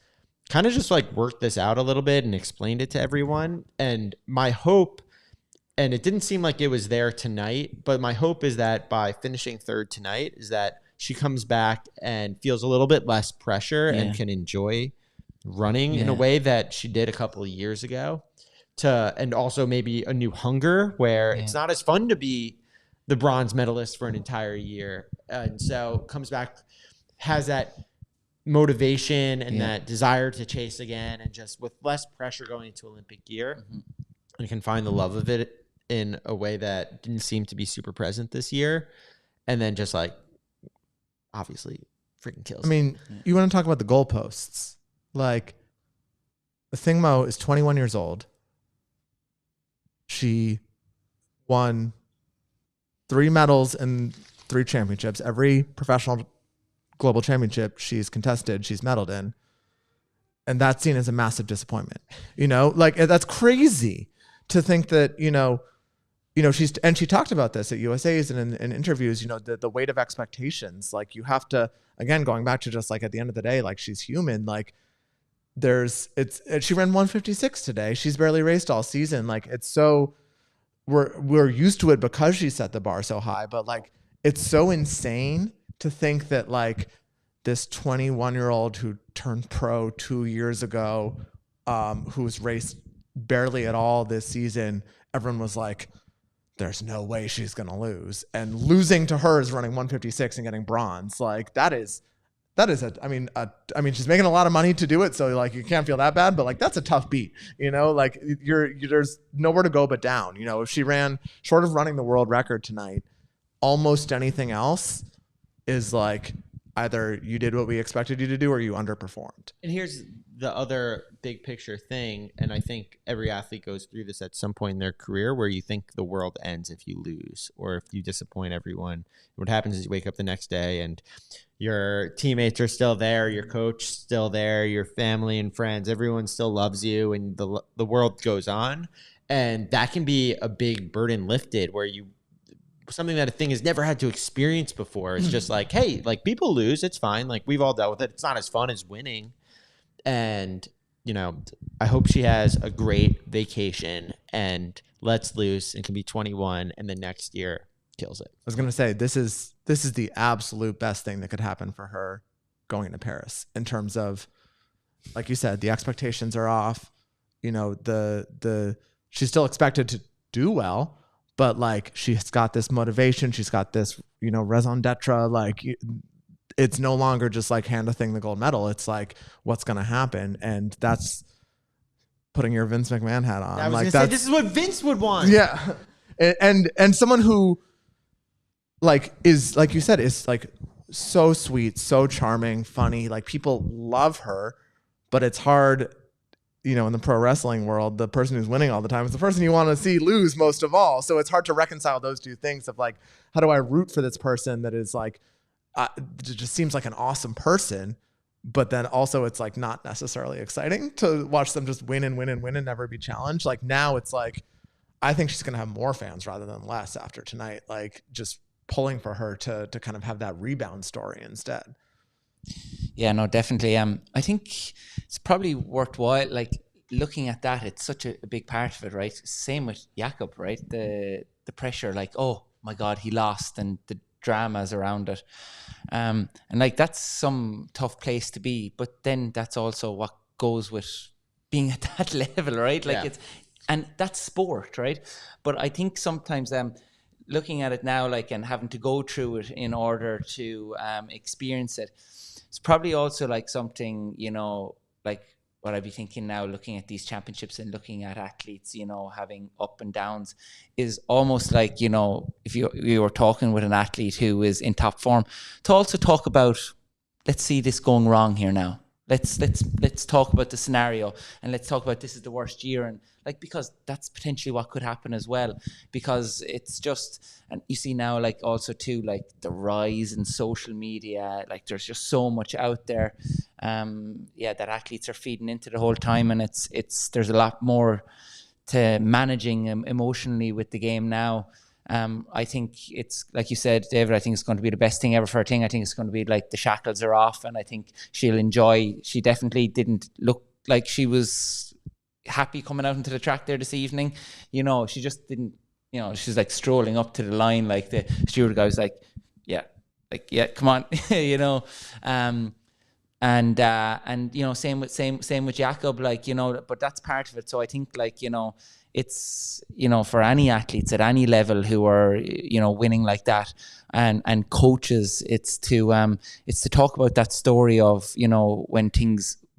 kind of just like worked this out a little bit and explained it to everyone. And my hope, and it didn't seem like it was there tonight, but my hope is that by finishing third tonight is that she comes back and feels a little bit less pressure and can enjoy running in a way that she did a couple of years ago, and also maybe a new hunger where it's not as fun to be the bronze medalist for an entire year. And so comes back, has that motivation and that desire to chase again, and just with less pressure going into Olympic gear, and can find the love of it in a way that didn't seem to be super present this year. And then just like, obviously freaking kills. I mean, you want to talk about the goalposts. Like, Athing Mu is 21 years old. She won 3 medals and 3 championships. Every professional global championship she's contested, she's medaled in. And that's seen as a massive disappointment. Like, that's crazy to think that, she talked about this at USA's and in interviews, the weight of expectations. Like, you have to, again, going back to just like at the end of the day, like, she's human. Like, she ran 156 today. She's barely raced all season. Like, it's so, we're used to it because she set the bar so high, but like, it's so insane to think that like this 21-year-old who turned pro 2 years ago, who's raced barely at all this season, everyone was like, there's no way she's going to lose. And losing to her is running 156 and getting bronze. Like, I mean, she's making a lot of money to do it, so like, you can't feel that bad, but like, that's a tough beat, like there's nowhere to go but down. If she ran short of running the world record tonight, almost anything else is like, either you did what we expected you to do or you underperformed. And here's the other big picture thing, and I think every athlete goes through this at some point in their career, where you think the world ends if you lose or if you disappoint everyone. What happens is you wake up the next day and your teammates are still there, your coach still there, your family and friends, everyone still loves you, and the world goes on. And that can be a big burden lifted, where something that Athing has never had to experience before. It's just like, hey, like, people lose, it's fine. Like, we've all dealt with it. It's not as fun as winning. And, I hope she has a great vacation and lets loose and can be 21 and the next year kills it. I was going to say, this is the absolute best thing that could happen for her going to Paris, in terms of, like you said, the expectations are off. She's still expected to do well, but like, she's got this motivation. She's got this, raison d'etre. Like, it's no longer just like hand Athing the gold medal. It's like, what's going to happen? And that's putting your Vince McMahon hat on. I was like, going to say, this is what Vince would want. Yeah. And someone who like is, like you said, is like so sweet, so charming, funny. Like, people love her, but it's hard, in the pro wrestling world, the person who's winning all the time is the person you want to see lose most of all. So it's hard to reconcile those two things of like, how do I root for this person that is like, it just seems like an awesome person, but then also it's like not necessarily exciting to watch them just win and win and win and never be challenged. Like, now it's like, I think she's going to have more fans rather than less after tonight, like, just pulling for her to kind of have that rebound story instead. Yeah, no, definitely. I think it's probably worthwhile, like, looking at that. It's such a big part of it, right? Same with Jakob, right? The pressure, like, oh my God, he lost, and the dramas around it. And like, that's some tough place to be, but then that's also what goes with being at that level, right? Like, and that's sport, right? But I think sometimes looking at it now, like, and having to go through it in order to experience it, it's probably also like something, like what I'd be thinking now, looking at these championships and looking at athletes, having up and downs, is almost like, if you were talking with an athlete who is in top form, to also talk about, let's see this going wrong here now. let's talk about the scenario, and let's talk about this is the worst year, and like, because that's potentially what could happen as well, because it's just, and you see now, like, also too, like, the rise in social media, like, there's just so much out there, that athletes are feeding into the whole time, and it's there's a lot more to managing emotionally with the game now. I think it's, like you said, David, I think it's going to be the best thing ever for her thing. I think it's going to be like the shackles are off, and I think she'll enjoy. She definitely didn't look like she was happy coming out into the track there this evening. You know, she just didn't, you know, she's like strolling up to the line, like the steward guy was like, yeah, come on, you know. And you know, same with Jakob, like, you know, but that's part of it. So I think, like, you know, it's, you know, for any athletes at any level who are, you know, winning like that, and coaches, it's to talk about that story of, you know,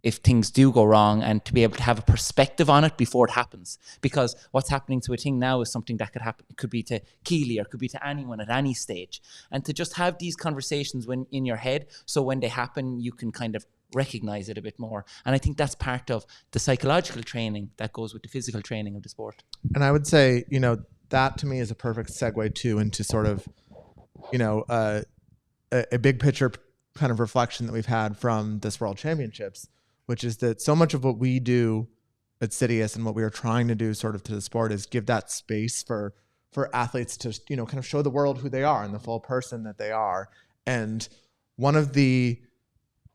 if things do go wrong, and to be able to have a perspective on it before it happens. Because what's happening to a thing now is something that could happen. It could be to Keely, or could be to anyone at any stage. And to just have these conversations when in your head, so when they happen, you can kind of recognize it a bit more. And I think that's part of the psychological training that goes with the physical training of the sport. And I would say, you know, that to me is a perfect segue too into sort of, you know, a big picture kind of reflection that we've had from this World Championships, which is that so much of what we do at CITIUS and what we are trying to do sort of to the sport is give that space for athletes to, you know, kind of show the world who they are and the full person that they are. And one of the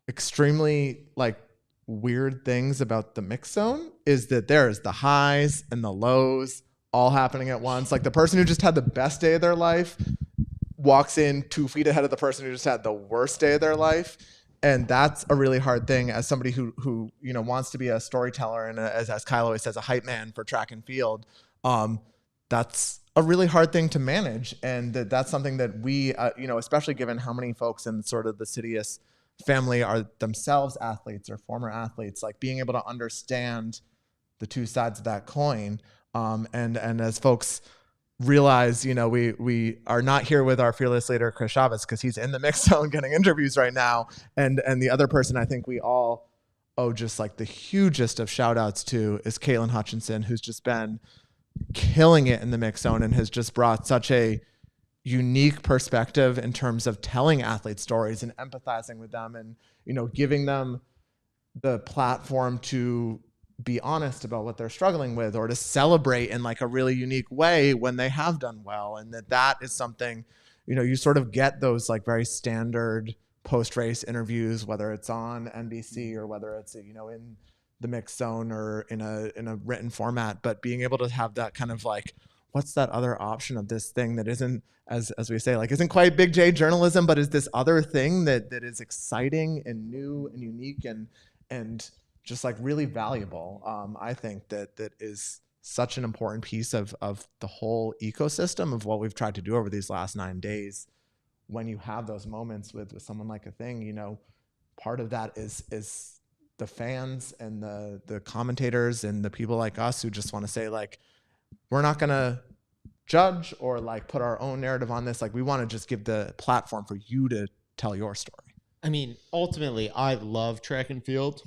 extremely, like, weird things about the mix zone is that there's the highs and the lows all happening at once. Like, the person who just had the best day of their life walks in 2 feet ahead of the person who just had the worst day of their life. And that's a really hard thing as somebody who you know, wants to be a storyteller and as Kyle always says, a hype man for track and field. That's a really hard thing to manage. And that's something that we, you know, especially given how many folks in sort of the CITIUS family are themselves athletes or former athletes, like being able to understand the two sides of that coin. And as folks realize, you know, we are not here with our fearless leader, Chris Chavez, because he's in the mix zone getting interviews right now. And the other person I think we all owe just like the hugest of shout outs to is Keely Hodgkinson, who's just been killing it in the mix zone and has just brought such a unique perspective in terms of telling athlete stories and empathizing with them, and, you know, giving them the platform to be honest about what they're struggling with, or to celebrate in like a really unique way when they have done well. And that is something, you know, you sort of get those like very standard post-race interviews, whether it's on NBC or whether it's, you know, in the mix zone or in a written format, but being able to have that kind of like, what's that other option of this thing that isn't, as we say, like, isn't quite big J journalism, but is this other thing that is exciting and new and unique and just like really valuable. I think that is such an important piece of the whole ecosystem of what we've tried to do over these last 9 days. When you have those moments with someone like Athing, you know, part of that is the fans and the commentators and the people like us who just want to say, like, we're not going to judge or like put our own narrative on this. Like, we want to just give the platform for you to tell your story. I mean, ultimately, I love track and field,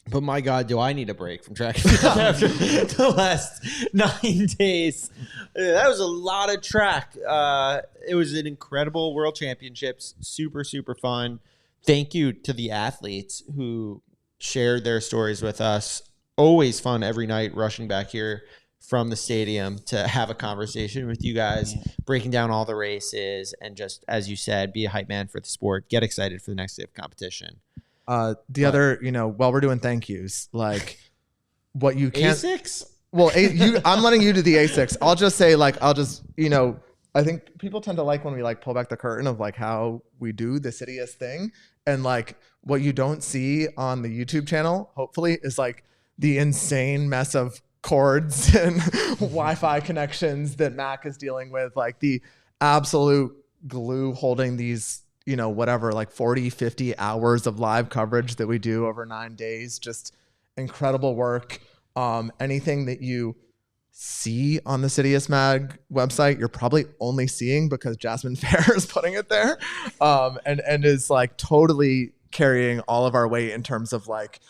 but my God, do I need a break from track and field after the last 9 days. That was a lot of track. It was an incredible World Championships. Super, super fun. Thank you to the athletes who shared their stories with us. Always fun every night rushing back here from the stadium to have a conversation with you guys, breaking down all the races, and just, as you said, be a hype man for the sport. Get excited for the next day of competition. Other, you know, while we're doing thank yous, like what you can't. ASICs? Well, I'm letting you do the ASICs. I'll just say, like, you know, I think people tend to like when we like pull back the curtain of like how we do the CITIUS thing, and like what you don't see on the YouTube channel, hopefully, is like the insane mess of cords and Wi-Fi connections that Mac is dealing with, like the absolute glue holding these, you know, whatever, like 40, 50 hours of live coverage that we do over 9 days. Just incredible work. Anything that you see on the CITIUS Mag website, you're probably only seeing because Jasmine Fair is putting it there, and is like totally carrying all of our weight in terms of like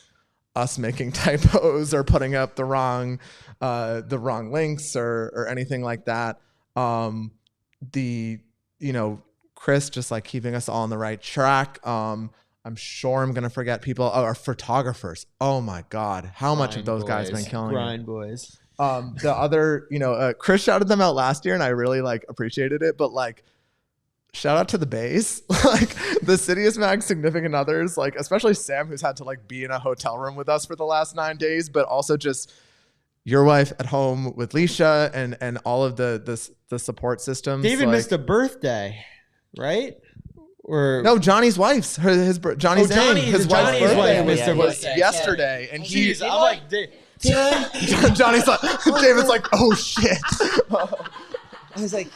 us making typos or putting up the wrong links or anything like that. Chris just like keeping us all on the right track. I'm sure I'm gonna forget people. Oh, our photographers. Oh my God, how much have those guys been killing? Grind boys. The other, Chris shouted them out last year, and I really like appreciated it. But like, shout out to the Bays, like the CITIUS Mag significant others, like especially Sam, who's had to like be in a hotel room with us for the last 9 days, but also just your wife at home with Leisha and all of the support systems. David missed a birthday, right? Or no, Johnny's wife's his Johnny's his wife's birthday was yesterday, and he's I'm like, Johnny's like, David's like, oh shit. I was like,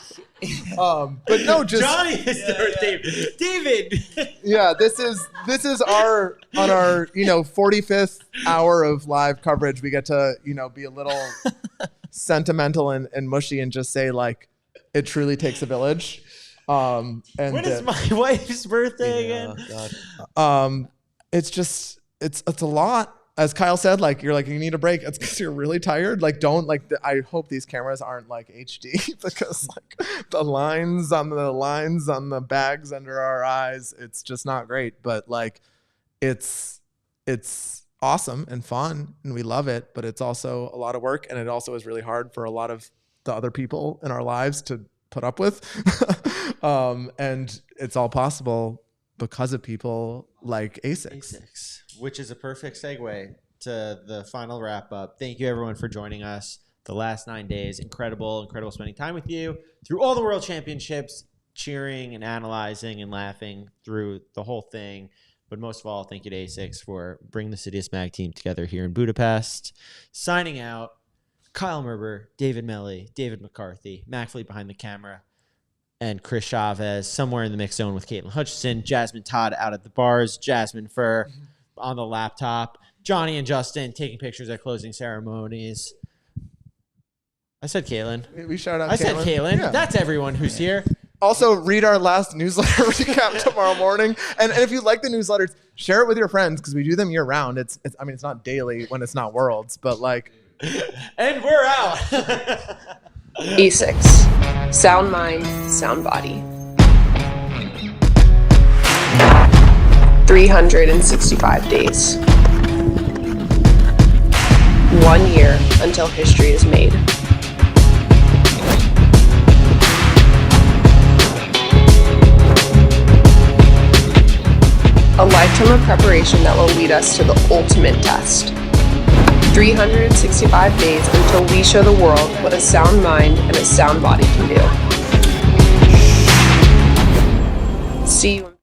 but no, just Johnny is David. Yeah, this is our 45th hour of live coverage. We get to be a little sentimental and mushy and just say like it truly takes a village. And when is my wife's birthday again? It's a lot. As Kyle said, like you're like you need a break. It's because you're really tired. Like don't like. I hope these cameras aren't like HD because like the lines on the bags under our eyes. It's just not great. But like, it's awesome and fun and we love it. But it's also a lot of work and it also is really hard for a lot of the other people in our lives to put up with. And it's all possible because of people like ASICS. Which is a perfect segue to the final wrap up. Thank you everyone for joining us. The last 9 days, incredible spending time with you through all the world championships, cheering and analyzing and laughing through the whole thing. But most of all, thank you to ASICS for bringing the CITIUS Mag team together here in Budapest. Signing out, Kyle Merber, David Melly, David McCarthy, Mac Fleet behind the camera, and Chris Chavez somewhere in the mix zone with Keely Hodgkinson, Jasmine Todd out at the bars, Jasmine Fur on the laptop, Johnny and Justin taking pictures at closing ceremonies. I said Caitlin. We shout out I said Caitlin. Yeah. That's everyone who's here. Also, read our last newsletter recap tomorrow morning. And if you like the newsletters, share it with your friends because we do them year round. It's not daily when it's not Worlds, but like. And we're out. ASICS. Sound mind, sound body. 365 days. 1 year until history is made. A lifetime of preparation that will lead us to the ultimate test. 365 days until we show the world what a sound mind and a sound body can do. See you.